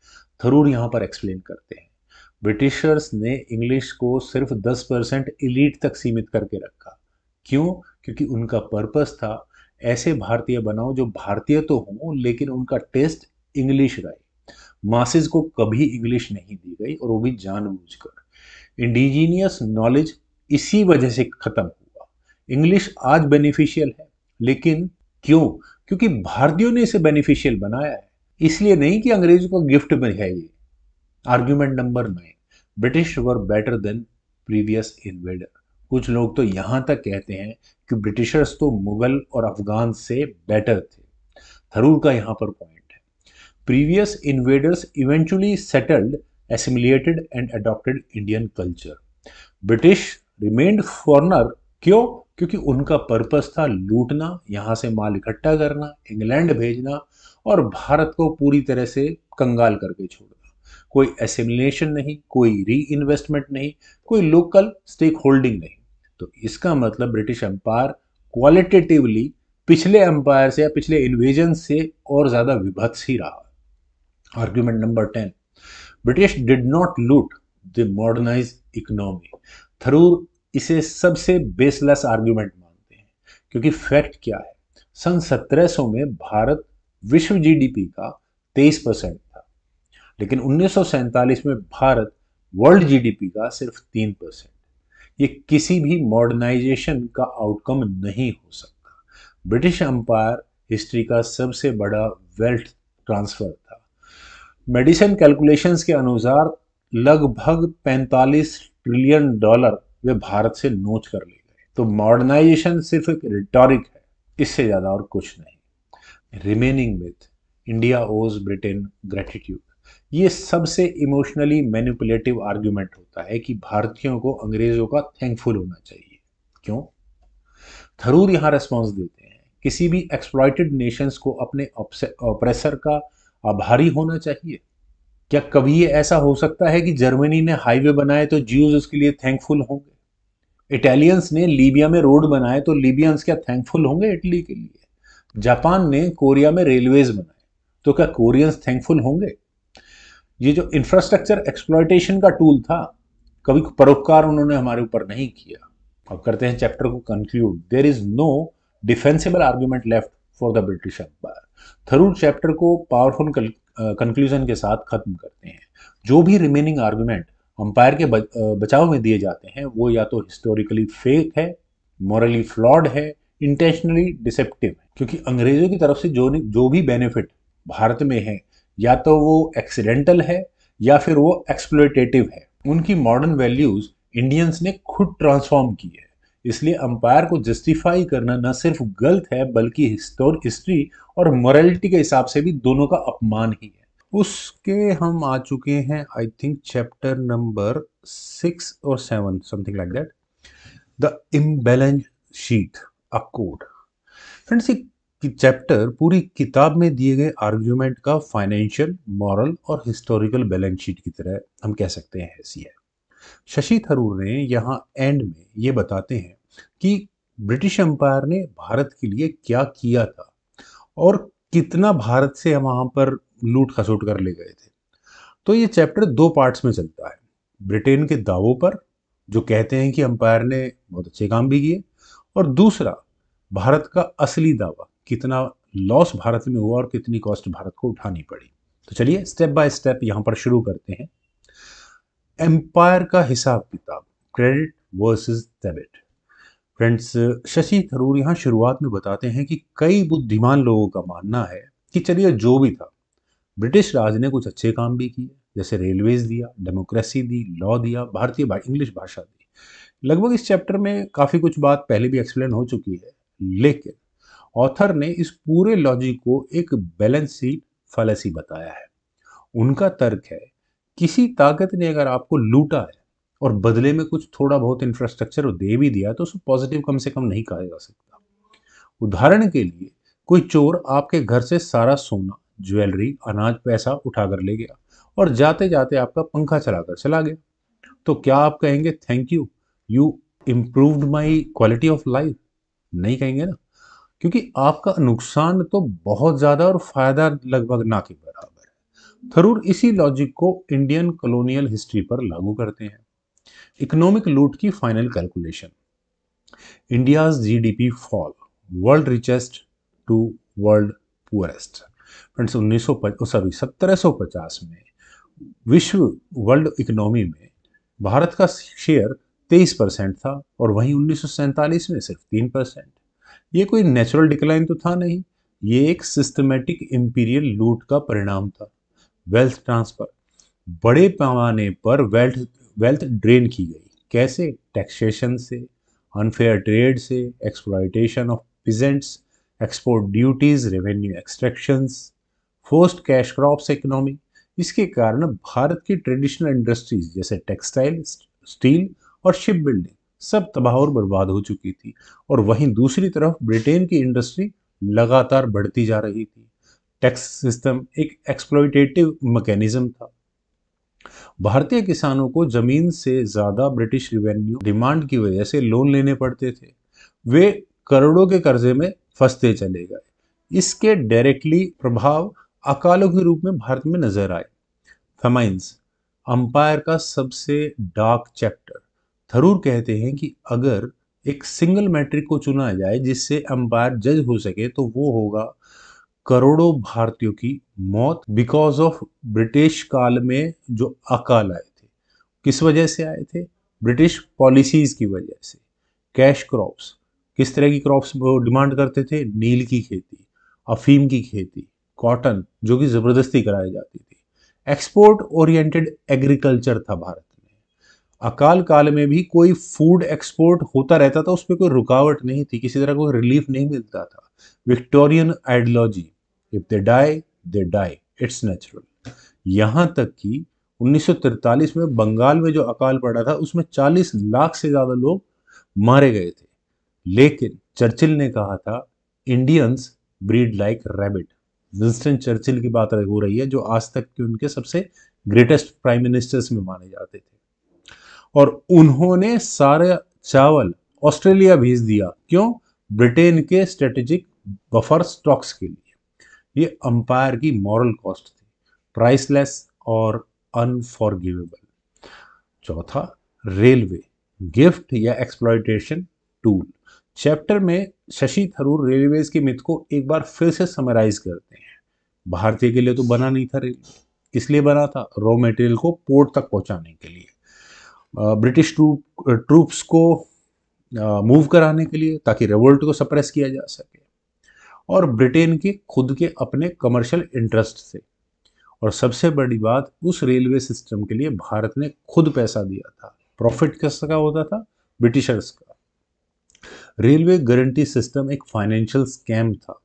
थरूर यहां पर एक्सप्लेन करते हैं। ब्रिटिशर्स ने इंग्लिश को सिर्फ 10% इलीट तक सीमित करके रखा। क्यों? क्योंकि उनका पर्पस था ऐसे भारतीय बनाओ जो भारतीय तो हों, लेकिन उनका टेस्ट इंग्लिश रहे। मासेस को कभी इंग्लिश नहीं दी गई, और वो भी जानबूझकर। इंडिजीनियस नॉलेज इसी वजह से खत्म हुआ। इंग्लिश आज बेनिफिशियल है, लेकिन क्यों? क्योंकि भारतीयों ने इसे बेनिफिशियल बनाया है, इसलिए नहीं कि अंग्रेजों को गिफ्ट में है ये। Argument number 9, British were better than previous invader. कुछ लोग तो यहां तक कहते हैं कि ब्रिटिशर्स तो मुगल और अफगान से बेटर थे। थरूर का यहां पर पॉइंट है, previous invaders eventually settled, assimilated and adopted Indian culture. British remained foreigner, क्यों? क्योंकि उनका पर्पस था लूटना, यहां से माल इकट्ठा करना, इंग्लैंड भेजना और भारत को पूरी तरह से कंगाल करके छोड़ना। कोई एसिमिलेशन नहीं, कोई री इन्वेस्टमेंट नहीं, कोई लोकल स्टेक होल्डिंग नहीं। तो इसका मतलब ब्रिटिश एम्पायर क्वालिटेटिवली पिछले एम्पायर से या पिछले इन्वेजन से और ज्यादा विभत्स ही रहा। Argument number 10, British did not लूट, द मॉडर्नाइज इकोनॉमी। थरूर इसे सबसे बेसलेस आर्ग्यूमेंट मानते हैं, क्योंकि फैक्ट क्या है, सन 1700 में भारत विश्व जीडीपी का 23% था, लेकिन 1947 में भारत वर्ल्ड जीडीपी का सिर्फ 3%। ये किसी भी मॉडर्नाइजेशन का आउटकम नहीं हो सकता। ब्रिटिश एम्पायर हिस्ट्री का सबसे बड़ा वेल्थ ट्रांसफर था। मेडिसिन कैलकुलेशंस के अनुसार लगभग 45 ट्रिलियन डॉलर वे भारत से नोच कर ले गए। तो मॉडर्नाइजेशन सिर्फ एक रिटॉरिक है, इससे ज्यादा और कुछ नहीं। रिमेनिंग मिथ, इंडिया ओज ब्रिटेन ग्रेटिट्यूड। ये सबसे इमोशनली मैनिपुलेटिव आर्ग्यूमेंट होता है कि भारतीयों को अंग्रेजों का थैंकफुल होना चाहिए। क्यों? थरूर यहां रेस्पॉन्स देते हैं, किसी भी एक्सप्लॉइटेड नेशंस को अपने ऑप्रेसर का आभारी होना चाहिए। क्या कभी ये ऐसा हो सकता है कि जर्मनी ने हाईवे बनाए तो ज्यूज उसके लिए थैंकफुल होंगे? इटालियंस ने लीबिया में रोड बनाए तो लीबियंस क्या थैंकफुल होंगे इटली के लिए? जापान ने कोरिया में रेलवेज बनाए तो क्या कोरियंस थैंकफुल होंगे? ये जो इंफ्रास्ट्रक्चर एक्सप्लॉयटेशन का टूल था, कभी परोपकार उन्होंने हमारे ऊपर नहीं किया। अब करते हैं चैप्टर को conclude. There is no defensible argument left for the British empire. Tharoor chapter को पावरफुल कंक्लूजन के साथ खत्म करते हैं। जो भी रिमेनिंग आर्गुमेंट अंपायर के बचाव में दिए जाते हैं वो या तो हिस्टोरिकली फेक है, मॉरली फ्लॉड है, इंटेंशनली डिसेप्टिव है। क्योंकि अंग्रेजों की तरफ से जो भी बेनिफिट भारत में है, या तो वो एक्सीडेंटल है या फिर वो एक्सप्लोइटेटिव है। उनकी मॉडर्न वैल्यूज इंडियंस ने खुद ट्रांसफॉर्म की है। इसलिए अंपायर को जस्टिफाई करना न सिर्फ गलत है बल्कि हिस्ट्री और मोरालिटी के हिसाब से भी दोनों का अपमान ही है। उसके हम आ चुके हैं आई थिंक चैप्टर नंबर 6 और 7 something like that, the imbalance sheet, a code. Friends, ये चैप्टर पूरी किताब में दिए गए आर्ग्यूमेंट का फाइनेंशियल, मॉरल और हिस्टोरिकल बैलेंस शीट की तरह हम कह सकते हैं ऐसी है। शशि थरूर ने यहाँ एंड में ये बताते हैं कि ब्रिटिश एम्पायर ने भारत के लिए क्या किया था और कितना भारत से वहां पर लूट खसोट कर ले गए थे। तो ये चैप्टर दो पार्ट्स में चलता है, ब्रिटेन के दावों पर जो कहते हैं कि अंपायर ने बहुत अच्छे काम भी किए, और दूसरा भारत का असली दावा, कितना लॉस भारत में हुआ और कितनी कॉस्ट भारत को उठानी पड़ी। तो चलिए स्टेप बाय स्टेप यहां पर शुरू करते हैं। एम्पायर का हिसाब किताब, credit versus debit. Friends, Shashi Tharoor यहाँ शुरुआत में बताते हैं कि कई बुद्धिमान लोगों का मानना है कि चलिए जो भी था, ब्रिटिश राज ने कुछ अच्छे काम भी किए, जैसे रेलवेज दिया, डेमोक्रेसी दी, लॉ दिया, भारतीय इंग्लिश भाषा दी। लगभग इस चैप्टर में काफ़ी कुछ बात पहले भी एक्सप्लेन हो चुकी है, लेकिन ऑथर ने इस पूरे लॉजिक को एक बैलेंस शीट फैलेसी बताया है। उनका तर्क है, किसी ताकत ने अगर आपको लूटा है और बदले में कुछ थोड़ा बहुत इंफ्रास्ट्रक्चर दे भी दिया तो उसे पॉजिटिव कम से कम नहीं कहा जा सकता। उदाहरण के लिए, कोई चोर आपके घर से सारा सोना, ज्वेलरी, अनाज, पैसा उठा कर ले गया और जाते जाते आपका पंखा चलाकर चला गया, तो क्या आप कहेंगे thank you, you improved my quality of life? नहीं कहेंगे ना, क्योंकि आपका नुकसान तो बहुत ज्यादा और फायदा लगभग ना के बराबर है। थरूर इसी लॉजिक को इंडियन कॉलोनियल हिस्ट्री पर लागू करते हैं। इकोनॉमिक लूट की final calculation, India's GDP fall, world richest to world poorest. Friends, 1750 में विश्व वर्ल्ड इकोनॉमी में भारत का शेयर 23% था और वहीं 1947 में सिर्फ 3%। ये कोई नेचुरल डिक्लाइन तो था नहीं, ये एक सिस्टमेटिक इंपीरियल लूट का परिणाम था। वेल्थ ट्रांसफर, बड़े पैमाने पर वेल्थ वेल्थ ड्रेन की गई। कैसे? टैक्सेशन से, अनफेयर ट्रेड से, exploitation of peasants, export duties, revenue extractions, forced cash crops economy. इसके कारण भारत की ट्रेडिशनल इंडस्ट्रीज जैसे टेक्सटाइल, स्टील और शिप बिल्डिंग सब तबाह और बर्बाद हो चुकी थी। और वहीं दूसरी तरफ ब्रिटेन की इंडस्ट्री लगातार बढ़ती जा रही थी। टैक्स सिस्टम एक एक्सप्लॉयटेटिव मैकेनिज्म था। भारतीय किसानों को जमीन से ज्यादा ब्रिटिश रिवेन्यू डिमांड की वजह से लोन लेने पड़ते थे। वे करोड़ों के कर्जे में फंसते चले गए। इसके डायरेक्टली प्रभाव अकालों के रूप में भारत में नजर आए। फेमाइंस, अंपायर का सबसे डार्क चैप्टर। थरूर कहते हैं कि अगर एक सिंगल मैट्रिक को चुना जाए जिससे अंपायर जज हो सके तो वो होगा करोड़ों भारतीयों की मौत बिकॉज ऑफ ब्रिटिश काल में जो अकाल आए थे। किस वजह से आए थे? ब्रिटिश पॉलिसीज की वजह से। कैश क्रॉप्स, किस तरह की क्रॉप्स वो डिमांड करते थे? नील की खेती, अफीम की खेती, कॉटन जो कि जबरदस्ती कराई जाती थी। एक्सपोर्ट ओरिएंटेड एग्रीकल्चर था भारत में। अकाल काल में भी कोई फूड एक्सपोर्ट होता रहता था, उसमें कोई रुकावट नहीं थी, किसी तरह कोई रिलीफ नहीं मिलता था। Victorian ideology, if they die, it's natural. यहां तक कि 1943 में बंगाल में जो अकाल पड़ा था उसमें 40 लाख से ज्यादा लोग मारे गए थे। लेकिन चर्चिल ने कहा था, Indians breed like rabbit. Winston Churchill की बात हो रही है, जो आज तक के उनके सबसे ग्रेटेस्ट प्राइम मिनिस्टर्स में माने जाते थे। और उन्होंने सारे चावल ऑस्ट्रेलिया भेज दिया। क्यों? ब्रिटेन के स्ट्रेटेजिक बफर स्टॉक्स के लिए। ये अंपायर की मॉरल कॉस्ट थी, प्राइसलेस और अनफॉरगिवेबल। चौथा, रेलवे, गिफ्ट या एक्सप्लॉयटेशन टूल। चैप्टर में शशि थरूर रेलवेज के मिथ को एक बार फिर से समराइज करते हैं। भारतीय के लिए तो बना नहीं था रेलवे। किस लिए बना था? रॉ मटेरियल को पोर्ट तक पहुंचाने के लिए, ब्रिटिश ट्रूप्स को मूव कराने के लिए, ताकि रिवोल्ट को सप्रेस किया जा सके, और ब्रिटेन के खुद के अपने कमर्शियल इंटरेस्ट थे। और सबसे बड़ी बात, उस रेलवे सिस्टम के लिए भारत ने खुद पैसा दिया था। प्रॉफिट किसका होता था? ब्रिटिशर्स का। रेलवे गारंटी सिस्टम एक फाइनेंशियल स्कैम था।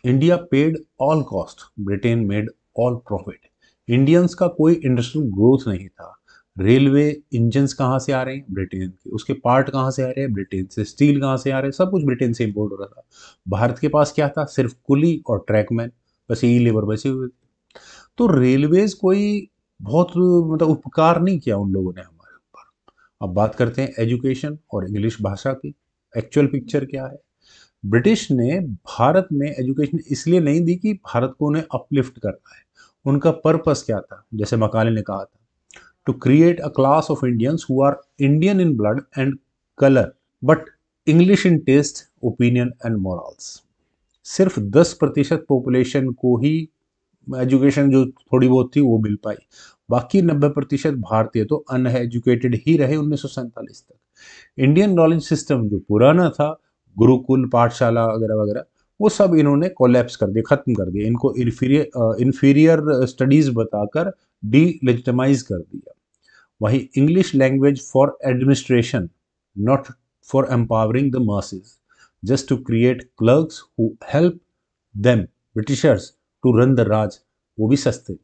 India paid all cost, Britain made all profit. Indians का कोई इंडस्ट्रियल ग्रोथ नहीं था। रेलवे इंजन्स कहाँ से आ रहे हैं? ब्रिटेन के। उसके पार्ट कहाँ से आ रहे हैं? ब्रिटेन से। स्टील कहाँ से आ रहे हैं? सब कुछ ब्रिटेन से इंपोर्ट हो रहा था। भारत के पास क्या था? सिर्फ कुली और ट्रैकमैन, बस यही लेबर बचे हुए थे। तो रेलवेज कोई बहुत मतलब उपकार नहीं किया उन लोगों ने हमारे ऊपर। अब बात करते हैं एजुकेशन और इंग्लिश भाषा की। एक्चुअल पिक्चर क्या है? ब्रिटिश ने भारत में एजुकेशन इसलिए नहीं दी कि भारत को उन्हें अपलिफ्ट करना है। उनका पर्पस क्या था? जैसे मकाले ने कहा था, to create a class of Indians who are Indian in blood and colour but English in taste, opinion and morals. सिर्फ 10% पॉपुलेशन को ही एजुकेशन जो थोड़ी बहुत थी वो मिल पाई। बाकी 90% भारतीय तो अनएजुकेटेड ही रहे 1947 तक। इंडियन नॉलेज सिस्टम जो पुराना था, गुरुकुल, पाठशाला वगैरह वगैरह, वो सब इन्होंने कोलैप्स कर दिया, खत्म कर दिया। इनको इन्फीरियर स्टडीज बताकर डी लेजिटमाइज कर दिया। वही English language for administration, not for empowering the masses, just to create clerks who help them Britishers to run the raj, वो भी सस्ते में।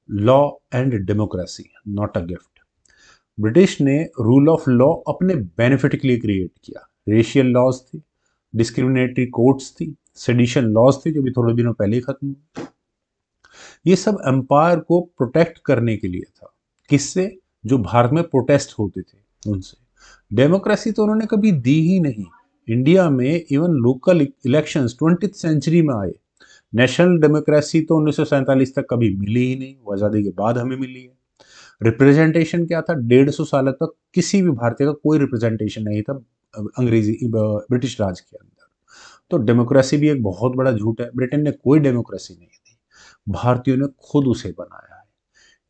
Law and democracy, not a gift. British ने rule of law अपने benefit के लिए create किया। Racial laws थी, डिस्क्रिमिनेटरी कोर्ट्स थी, सेडिशन लॉज थे जो भी थोड़े दिनों पहले ही खत्म हुए। ये सब एम्पायर को प्रोटेक्ट करने के लिए था। किससे? जो भारत में प्रोटेस्ट होते थे उनसे। डेमोक्रेसी तो उन्होंने कभी दी ही नहीं। इंडिया में even local elections 20th century में आए। नेशनल डेमोक्रेसी तो 1947 तक कभी मिली ही नहीं, वो आज़ादी के बाद हमें मिली है। रिप्रेजेंटेशन क्या था? 150 साल तक किसी भी भारतीय का कोई रिप्रेजेंटेशन नहीं था अंग्रेजी ब्रिटिश राज के अंदर। तो डेमोक्रेसी भी एक बहुत बड़ा झूठ है। ब्रिटेन ने कोई डेमोक्रेसी नहीं दी, भारतीयों ने खुद उसे बनाया है।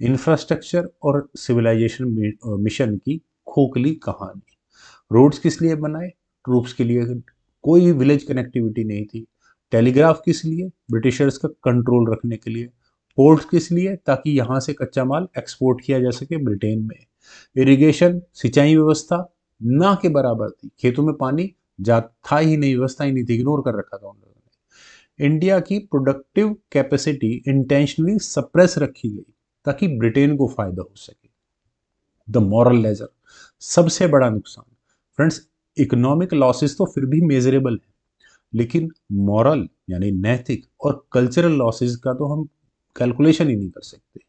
इंफ्रास्ट्रक्चर और सिविलाइजेशन मिशन की खोखली कहानी। रोड्स किस लिए बनाए? ट्रूप्स के लिए। कोई विलेज कनेक्टिविटी नहीं थी। टेलीग्राफ किस लिए? ब्रिटिशर्स का कंट्रोल रखने के लिए। पोर्ट्स किस लिए? ताकि यहाँ से कच्चा माल एक्सपोर्ट किया जा सके ब्रिटेन में। इरिगेशन, सिंचाई व्यवस्था ना के बराबर थी, खेतों में पानी जा था ही नहीं, व्यवस्था ही नहीं थी, इग्नोर कर रखा था उन लोगों ने। इंडिया की प्रोडक्टिव कैपेसिटी इंटेंशनली सप्रेस रखी गई ताकि ब्रिटेन को फायदा हो सके। द मॉरल लेजर, सबसे बड़ा नुकसान फ्रेंड्स, इकोनॉमिक लॉसेस तो फिर भी मेजरेबल है, लेकिन मॉरल यानी नैतिक और कल्चरल लॉसेस का तो हम कैलकुलेशन ही नहीं कर सकते।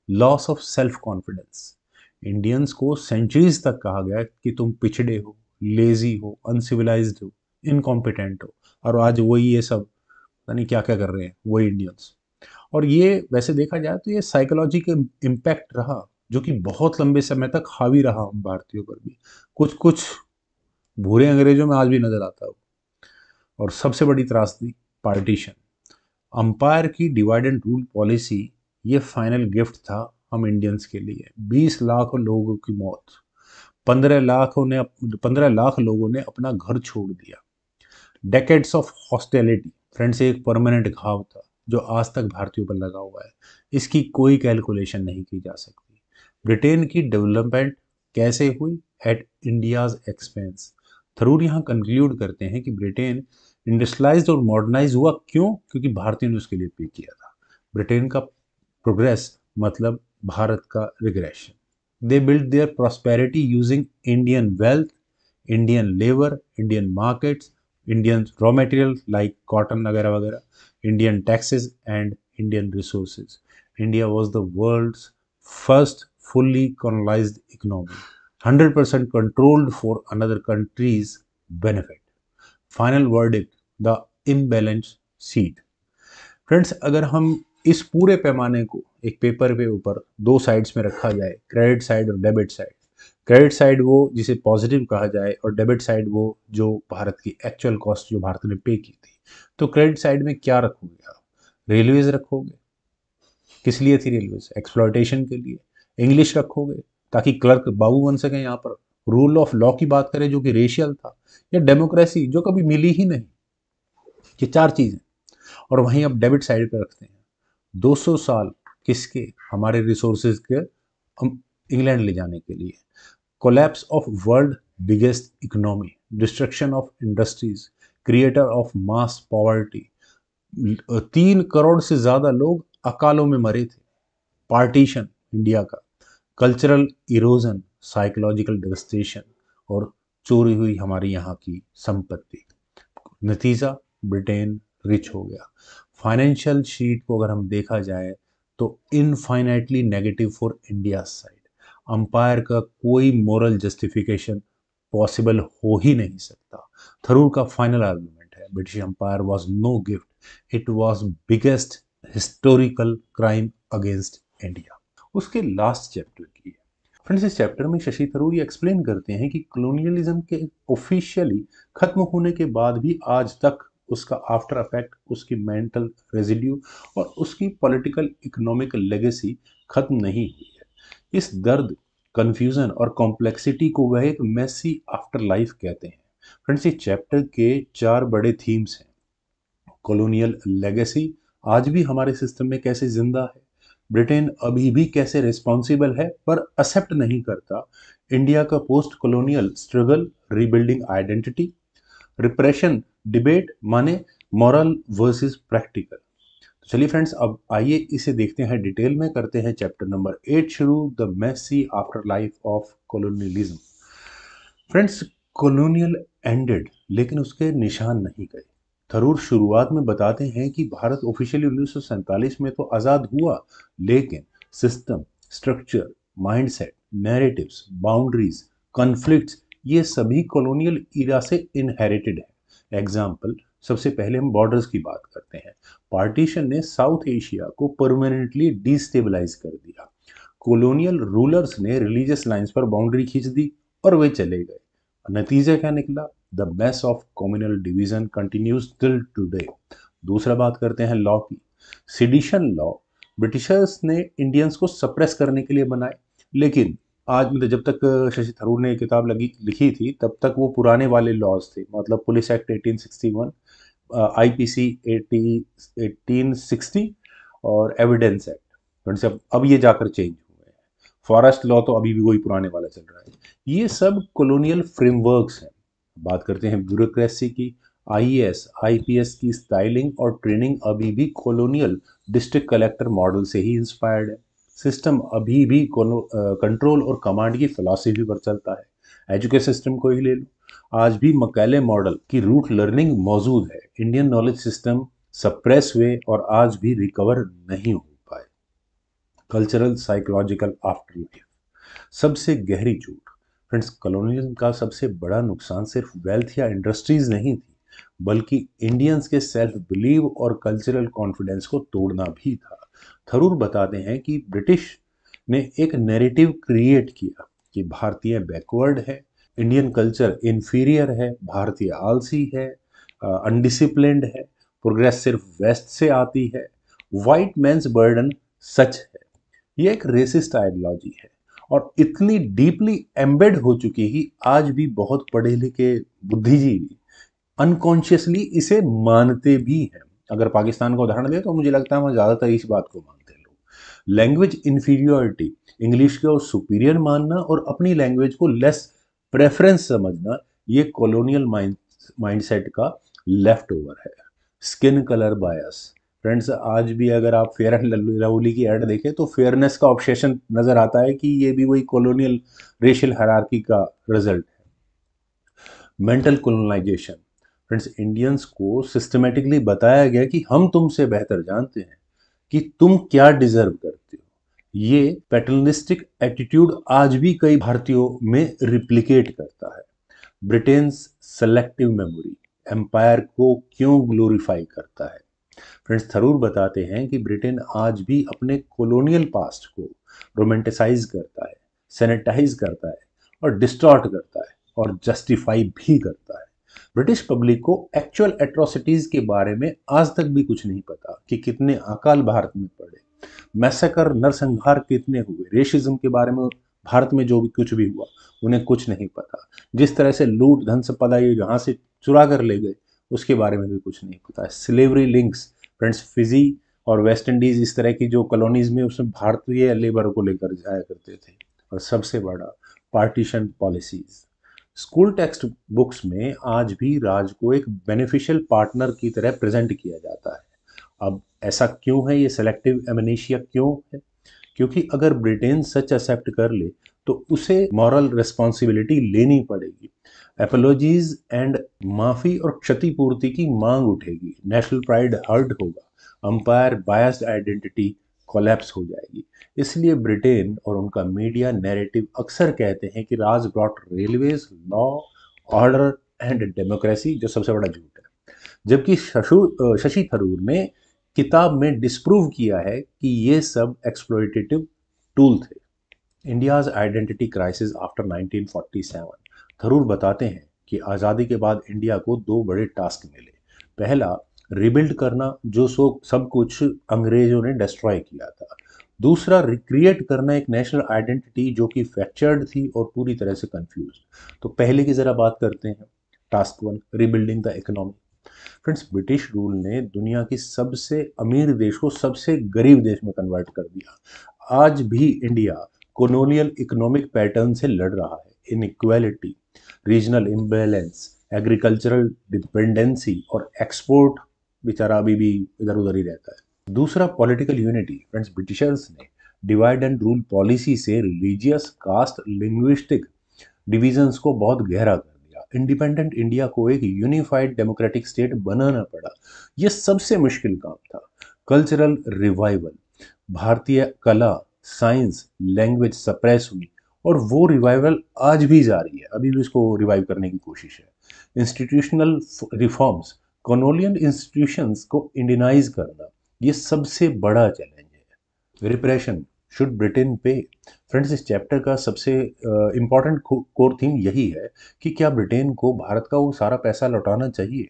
Loss of self confidence, Indians को सेंचुरीज तक कहा गया कि तुम पिछड़े हो, लेजी हो, अनसिविलाइज्ड हो, इनकॉम्पिटेंट हो, और आज वही ये सब पता नहीं क्या क्या कर रहे हैं वही इंडियंस। और ये वैसे देखा जाए तो ये साइकोलॉजी के इम्पैक्ट रहा, जो कि बहुत लंबे समय तक हावी रहा हम भारतीयों पर भी। कुछ कुछ भूरे अंग्रेजों में आज भी नजर आता है। और सबसे बड़ी त्रासदी, पार्टीशन। अंपायर की डिवाइड एंड रूल पॉलिसी, ये फाइनल गिफ्ट था हम इंडियंस के लिए। 20 लाख लोगों की मौत, 15 लाख लोगों ने अपना घर छोड़ दिया। डेकेड्स ऑफ हॉस्टिलिटी, फ्रेंड्स एक परमानेंट घाव था जो आज तक भारतीयों पर लगा हुआ है। इसकी कोई कैलकुलेशन नहीं की जा सकती। ब्रिटेन की डेवलपमेंट कैसे हुई? Eight India's expense. थरूर यहाँ कंक्लूड करते हैं कि ब्रिटेन इंडस्ट्रियलाइज्ड और मॉडर्नाइज हुआ क्यों? क्योंकि भारतीयों ने उसके लिए पे किया था। ब्रिटेन का प्रोग्रेस मतलब भारत का regression. They build their prosperity using Indian wealth, Indian labour, Indian markets, Indian raw material like cotton वगैरह वगैरह, Indian taxes and Indian resources. India was the world's first fully colonized economy, 100% controlled for another country's benefit. Final verdict, the imbalance sheet. Friends अगर हम इस पूरे पैमाने को एक paper पे ऊपर दो साइड्स में रखा जाए, क्रेडिट साइड और डेबिट साइड, क्रेडिट साइड वो जिसे पॉजिटिव कहा जाए और डेबिट साइड वो जो भारत की एक्चुअल कॉस्ट जो भारत ने पे की थी, तो क्रेडिट साइड में क्या रखोगे आप? रेलवेज रखोगे? किस लिए थी रेलवेज? एक्सप्लॉयटेशन के लिए। इंग्लिश रखोगे ताकि क्लर्क बाबू बन सके यहाँ पर। रूल ऑफ लॉ की बात करें जो कि रेशियल था, या डेमोक्रेसी जो कभी मिली ही नहीं। ये चार चीजें, और वहीं अब डेबिट साइड पे रखते हैं 200 साल किसके? हमारे रिसोर्सेज के हम इंग्लैंड ले जाने के लिए। Collapse of world biggest economy, destruction of industries, creator of mass poverty, 3 crore से ज्यादा लोग अकालों में मरे थे। पार्टीशन इंडिया का, कल्चरल इरोजन, साइकोलॉजिकल डेवस्टेशन, और चोरी हुई हमारी यहाँ की संपत्ति। नतीजा, ब्रिटेन रिच हो गया। फाइनेंशियल शीट को अगर हम देखा जाए तो infinitely negative for India side. Umpire का कोई मोरल जस्टिफिकेशन पॉसिबल हो ही नहीं सकता। थरूर का फाइनल आर्गुमेंट है British empire was no gift, it was biggest historical crime against India. उसके लास्ट चैप्टर की है। फ्रेंड्स इस चैप्टर में शशि थरूर ये एक्सप्लेन करते हैं कि कॉलोनियलिज्म के ऑफिशियली खत्म होने के बाद भी आज तक उसका आफ्टर इफेक्ट, उसकी मेंटल रेजिड्यू और उसकी पॉलिटिकल इकोनॉमिक लेगेसी खत्म नहीं हुई है। इस दर्द, कंफ्यूजन और कॉम्प्लेक्सिटी को वह एक मेसी आफ्टर लाइफ कहते हैं। फ्रेंड्स इस चैप्टर के 4 बड़े थीम्स हैं। कॉलोनियल लेगेसी, आज भी हमारे सिस्टम में कैसे जिंदा है। ब्रिटेन अभी भी कैसे रिस्पॉन्सिबल है पर एक्सेप्ट नहीं करता। इंडिया का post colonial struggle, rebuilding identity. Repression debate माने मॉरल वर्सेस प्रैक्टिकल। तो चलिए फ्रेंड्स अब आइए इसे देखते हैं डिटेल में, करते हैं चैप्टर नंबर 8 शुरू, the messy afterlife of colonialism. Friends colonial ended लेकिन उसके निशान नहीं गए। थरूर शुरुआत में बताते हैं कि भारत ऑफिशियली 1947 में तो आज़ाद हुआ, लेकिन system, structure, mindset, narratives, boundaries, conflicts, ये सभी कॉलोनियल इरा से इनहेरिटेड है। एग्जाम्पल, सबसे पहले हम बॉर्डर्स की बात करते हैं। पार्टीशन ने साउथ एशिया को परमानेंटली डिस्टेबलाइज कर दिया। कॉलोनियल रूलर्स ने रिलीजियस लाइंस पर बाउंड्री खींच दी और वे चले गए। नतीजा क्या निकला? The mass of communal division continues till today. दूसरा बात करते हैं लॉ की। सिडिशन लॉ ब्रिटिशर्स ने इंडियंस को सप्रेस करने के लिए बनाए, लेकिन आज मतलब जब तक शशि थरूर ने किताब लिखी थी तब तक वो पुराने वाले लॉज थे, मतलब पुलिस एक्ट 1861, IPC 1860 और एविडेंस एक्ट। फ्रेंड्स अब ये जाकर चेंज हुए हैं। फॉरेस्ट लॉ तो अभी भी वही पुराने वाला चल रहा है। ये सब कॉलोनियल फ्रेमवर्क्स हैं। बात करते हैं ब्यूरोक्रेसी की। IAS IPS की स्टाइलिंग और ट्रेनिंग अभी भी कॉलोनियल डिस्ट्रिक्ट कलेक्टर मॉडल से ही इंस्पायर्ड है। सिस्टम अभी भी कंट्रोल और कमांड की फिलॉसफी पर चलता है। एजुकेशन सिस्टम को ही ले लो, आज भी मकैले मॉडल की रूट लर्निंग मौजूद है। इंडियन नॉलेज सिस्टम सप्रेस हुए और आज भी रिकवर नहीं हो पाए। कल्चरल साइकोलॉजिकल आफ्टर सबसे गहरी चोट। फ्रेंड्स, कॉलोनियलिज्म का सबसे बड़ा नुकसान सिर्फ वेल्थ या इंडस्ट्रीज नहीं थी, बल्कि इंडियंस के सेल्फ बिलीव और कल्चरल कॉन्फिडेंस को तोड़ना भी था। थरूर बताते हैं कि ब्रिटिश ने एक नैरेटिव क्रिएट किया कि भारतीय बैकवर्ड है, इंडियन कल्चर इन्फीरियर है, भारतीय आलसी है, अनडिसिप्लिन्ड है, प्रोग्रेस सिर्फ वेस्ट से आती है, वाइट मैन्स बर्डन सच है। ये एक रेसिस्ट आइडियोलॉजी है और इतनी डीपली एम्बेड हो चुकी कि आज भी बहुत पढ़े लिखे बुद्धिजीवी अनकॉन्शियसली इसे मानते भी हैं। अगर पाकिस्तान का उदाहरण दें तो मुझे लगता है वहाँ ज़्यादातर इस बात को मानते हैं लोग। लैंग्वेज इन्फीरियोरिटी, इंग्लिश को सुपीरियर मानना और अपनी लैंग्वेज को लेस प्रेफरेंस समझना, ये कॉलोनियल माइंडसेट का लेफ्ट ओवर है। स्किन कलर बायस। फ्रेंड्स, आज भी अगर आप फेयर एंड लवली की ऐड देखें तो फेयरनेस का ऑब्सेशन नजर आता है कि ये भी वही कॉलोनियल रेशियल हायरार्की का रिजल्ट है। Mental colonization. फ्रेंड्स, इंडियंस को सिस्टमेटिकली बताया गया कि हम तुमसे बेहतर जानते हैं, कि तुम क्या डिजर्व करते हो। ये पैटर्निस्टिक एटीट्यूड आज भी कई भारतीयों में रिप्लिकेट करता है। ब्रिटेन सेलेक्टिव मेमोरी एम्पायर को क्यों ग्लोरीफाई करता है। फ्रेंड्स, थरूर बताते हैं कि ब्रिटेन आज भी अपने कॉलोनियल पास्ट को रोमांटिसाइज करता है, सैनिटाइज करता है और डिस्टॉर्ट करता है और जस्टिफाई भी करता है। ब्रिटिश पब्लिक को एक्चुअल एट्रोसिटीज के बारे में आज तक भी कुछ नहीं पता कि कितने अकाल भारत में पड़े, मैसेकर नरसंहार कितने हुए, रेशिज्म के बारे में भारत में जो भी कुछ भी हुआ उन्हें कुछ नहीं पता। जिस तरह से लूट धन संपदा ये यहाँ से चुरा कर ले गए उसके बारे में भी कुछ नहीं पता है। Slavery links. फ्रेंड्स, फिजी और वेस्ट इंडीज इस तरह की जो कॉलोनीज में उसमें भारतीय लेबर को लेकर जाया करते थे। और सबसे बड़ा partition policies. School text books में आज भी राज को एक बेनिफिशियल पार्टनर की तरह प्रेजेंट किया जाता है। अब ऐसा क्यों है, ये सेलेक्टिव एमनेशिया क्यों है? क्योंकि अगर ब्रिटेन सच एक्सेप्ट कर ले तो उसे मॉरल रिस्पॉन्सिबिलिटी लेनी पड़ेगी। एपोलॉजीज एंड माफी और क्षतिपूर्ति की मांग उठेगी। नेशनल प्राइड हर्ट होगा। अंपायर बायस्ड आइडेंटिटी कोलैप्स हो जाएगी। इसलिए ब्रिटेन और उनका मीडिया नैरेटिव अक्सर कहते हैं कि Raj brought railways, law, order and democracy, जो सबसे बड़ा झूठ है। जबकि शशि थरूर ने किताब में डिस्प्रूव किया है कि ये सब एक्सप्लॉयटेटिव टूल थे। India's identity crisis after 1947। Tharoor बताते हैं कि आज़ादी के बाद इंडिया को दो बड़े टास्क मिले। पहला, रिबिल्ड करना जो सब कुछ अंग्रेजों ने डिस्ट्रॉय किया था। दूसरा, रिक्रिएट करना एक नेशनल आइडेंटिटी जो कि फ्रैक्चर्ड थी और पूरी तरह से कंफ्यूज। तो पहले की ज़रा बात करते हैं। Task one, rebuilding the economy. Friends, British rule ने दुनिया की सबसे अमीर देश को सबसे गरीब देश में कन्वर्ट कर दिया। आज भी इंडिया कॉलोनियल इकोनॉमिक पैटर्न से लड़ रहा है। Inequality, regional imbalance, agricultural dependency और एक्सपोर्ट बेचारा अभी भी इधर उधर ही रहता है। दूसरा, पॉलिटिकल यूनिटी। फ्रेंड्स, ब्रिटिशर्स ने डिवाइड एंड रूल पॉलिसी से रिलीजियस, कास्ट, लिंग्विस्टिक डिविजन्स को बहुत गहरा कर दिया। इंडिपेंडेंट इंडिया को एक यूनिफाइड डेमोक्रेटिक स्टेट बनाना पड़ा। यह सबसे मुश्किल काम था। Cultural revival. भारतीय कला, साइंस, लैंग्वेज सप्रेस हुई और वो रिवाइवल आज भी जारी है। अभी भी उसको रिवाइव करने की कोशिश है। इंस्टीट्यूशनल रिफॉर्म्स, कॉलोनियल इंस्टीट्यूशंस को इंडियनाइज करना, ये सबसे बड़ा चैलेंज है। रिप्रेशन, शुड ब्रिटेन पे। फ्रेंड्स, इस चैप्टर का सबसे इम्पॉर्टेंट कोर थीम यही है कि क्या ब्रिटेन को भारत का वो सारा पैसा लौटाना चाहिए।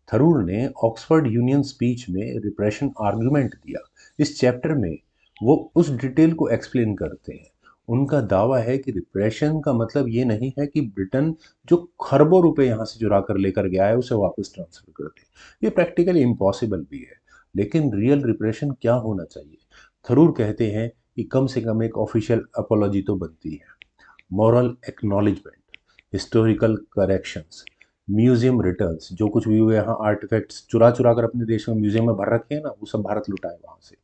थरूर ने ऑक्सफोर्ड यूनियन स्पीच में रिप्रेशन आर्गुमेंट दिया। इस चैप्टर में वो उस डिटेल को एक्सप्लेन करते हैं। उनका दावा है कि रिप्रेशन का मतलब ये नहीं है कि ब्रिटेन जो खरबों रुपए यहाँ से चुरा कर लेकर गया है उसे वापस ट्रांसफर कर दे। ये प्रैक्टिकली इम्पॉसिबल भी है। लेकिन रियल रिप्रेशन क्या होना चाहिए? थरूर कहते हैं कि कम से कम एक ऑफिशियल अपोलॉजी तो बनती है, moral acknowledgement, historical corrections, museum returns, जो कुछ भी हुए यहाँ आर्टिफैक्ट्स चुरा चुरा कर अपने देश में म्यूजियम में भर रखे हैं ना, वो सब भारत लुटाए वहाँ से।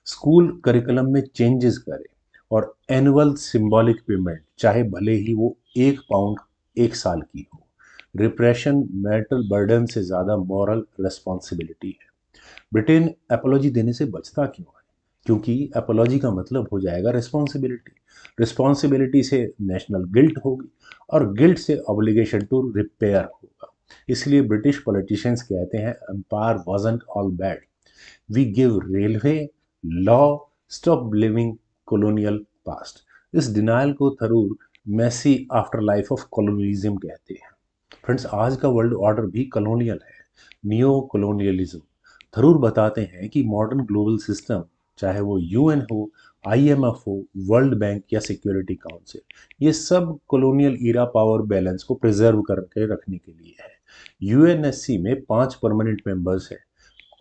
स्कूल करिकुलम में चेंजेस करे और एनुअल सिंबॉलिक पेमेंट, चाहे भले ही वो 1 पाउंड 1 साल की हो। रिप्रेशन मेंटल बर्डन से ज़्यादा मॉरल रिस्पॉन्सिबिलिटी है। ब्रिटेन अपोलॉजी देने से बचता क्यों है? क्योंकि अपोलॉजी का मतलब हो जाएगा रिस्पॉन्सिबिलिटी, रिस्पॉन्सिबिलिटी से नेशनल गिल्ट होगी और गिल्ट से ऑब्लिगेशन टू रिपेयर होगा। इसलिए ब्रिटिश पॉलिटिशियंस कहते हैं empire wasn't all bad, we give railway, law, stop living colonial past। इस डिनायल को Tharoor messy afterlife of colonialism कहते हैं। फ्रेंड्स, आज का वर्ल्ड ऑर्डर भी कॉलोनियल है, नियो कॉलोनियलिज्म। थरूर बताते हैं कि मॉडर्न ग्लोबल सिस्टम, चाहे वो यूएन हो, आईएमएफ हो, वर्ल्ड बैंक या सिक्योरिटी काउंसिल, ये सब कॉलोनियल ईरा पावर बैलेंस को प्रिजर्व करके रखने के लिए है। यूएनएससी में 5 परमानेंट मेंबर्स हैं,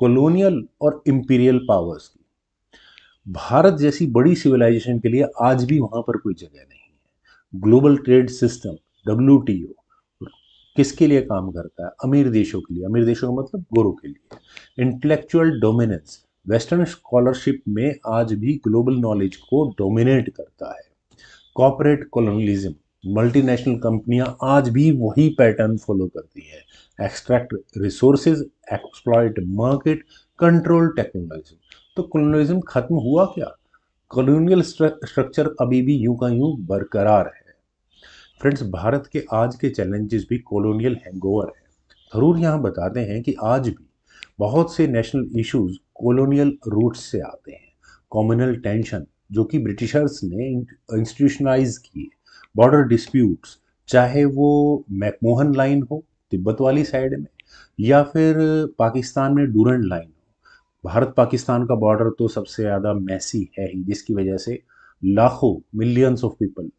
कॉलोनियल और इंपीरियल पावर्स की। भारत जैसी बड़ी सिविलाइजेशन के लिए आज भी वहां पर कोई जगह नहीं है। ग्लोबल ट्रेड सिस्टम, डब्ल्यूटीओ, किसके लिए काम करता है? अमीर देशों के लिए। अमीर देशों का मतलब गोरों के लिए। इंटेलेक्चुअल डोमिनेंस, वेस्टर्न स्कॉलरशिप में आज भी ग्लोबल नॉलेज को डोमिनेट करता है। कॉर्पोरेट कॉलोनियलिज्म, मल्टीनेशनल कंपनियां आज भी वही पैटर्न फॉलो करती है, extract resources, exploit market, control technology. तो कॉलोनियलिज्म खत्म हुआ क्या? कॉलोनियल स्ट्रक्चर अभी भी यूं का यूं बरकरार है। फ्रेंड्स, भारत के आज के चैलेंजेस भी कॉलोनियल हैंगओवर है। थरूर यहाँ बताते हैं कि आज भी बहुत से नेशनल इश्यूज कॉलोनियल रूट्स से आते हैं। कॉम्युनल टेंशन, जो कि ब्रिटिशर्स ने इंस्टीट्यूशनलाइज किए, बॉर्डर डिस्प्यूट्स, चाहे वो मैकमोहन लाइन हो तिब्बत वाली साइड में, या फिर पाकिस्तान में डूरंड लाइन हो। भारत पाकिस्तान का बॉर्डर तो सबसे ज़्यादा मैसी है ही, जिसकी वजह से लाखों, मिलियंस ऑफ पीपल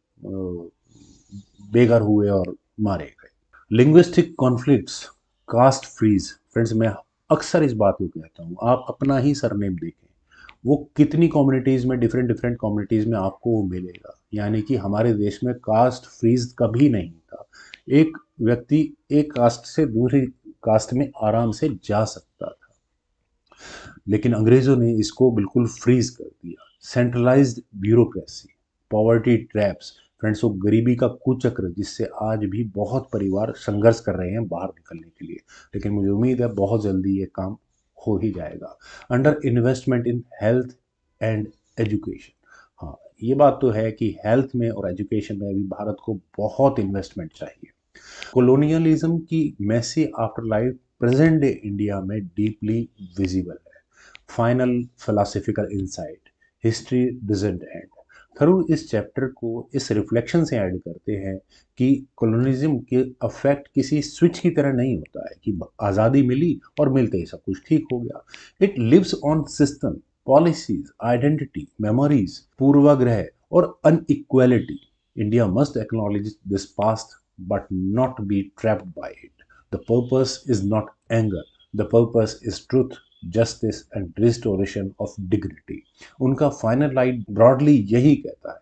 बेघर हुए और मारे गए। Linguistic conflicts, caste freeze. Friends, मैं अक्सर इस बात को कहता हूँ, आप अपना ही सरनेम देखें, वो कितनी कम्युनिटीज़ में, डिफरेंट डिफरेंट कम्युनिटीज़ में आपको वो मिलेगा। यानी कि हमारे देश में कास्ट फ्रीज कभी नहीं था। एक व्यक्ति एक कास्ट से दूसरी कास्ट में आराम से जा सकता था, लेकिन अंग्रेज़ों ने इसको बिल्कुल फ्रीज कर दिया। Centralised bureaucracy, poverty traps. Friends, वो गरीबी का कुचक्र जिससे आज भी बहुत परिवार संघर्ष कर रहे हैं बाहर निकलने के लिए, लेकिन मुझे उम्मीद है बहुत जल्दी ये काम हो ही जाएगा। Under investment in health and education. हाँ, ये बात तो है कि हेल्थ में और एजुकेशन में अभी भारत को बहुत इन्वेस्टमेंट चाहिए। कॉलोनियलिज्म की messy afterlife present day India में डीपली विजिबल है। Final philosophical insight, history doesn't end. Tharoor इस चैप्टर को इस रिफ्लेक्शन से ऐड करते हैं कि कॉलोनिज्म के अफेक्ट किसी स्विच की तरह नहीं होता है कि आज़ादी मिली और मिलते ही सब कुछ ठीक हो गया। It lives on system, policies, identity, memories, पूर्वाग्रह और inequality. India must acknowledge this past but not be trapped by it. The purpose is not anger. The purpose is truth, justice and restoration of dignity. उनका final line broadly यही कहता है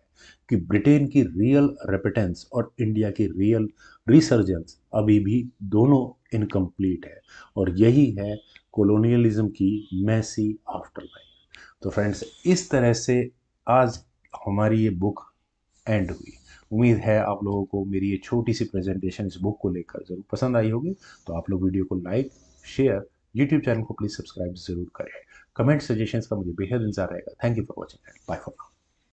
कि Britain की real रेपिटेंस और India की real resurgence अभी भी दोनों इनकम्प्लीट है, और यही है कॉलोनियलिज्म की मैसी आफ्टर लाइफ। तो फ्रेंड्स, इस तरह से आज हमारी ये बुक एंड हुई। उम्मीद है आप लोगों को मेरी ये छोटी सी प्रेजेंटेशन इस बुक को लेकर ज़रूर पसंद आई होगी। तो आप लोग वीडियो को लाइक, शेयर, यूट्यूब चैनल को प्लीज़ सब्सक्राइब ज़रूर करें। कमेंट सजेशंस का मुझे बेहद इंतजार रहेगा। Thank you for watching, bye for.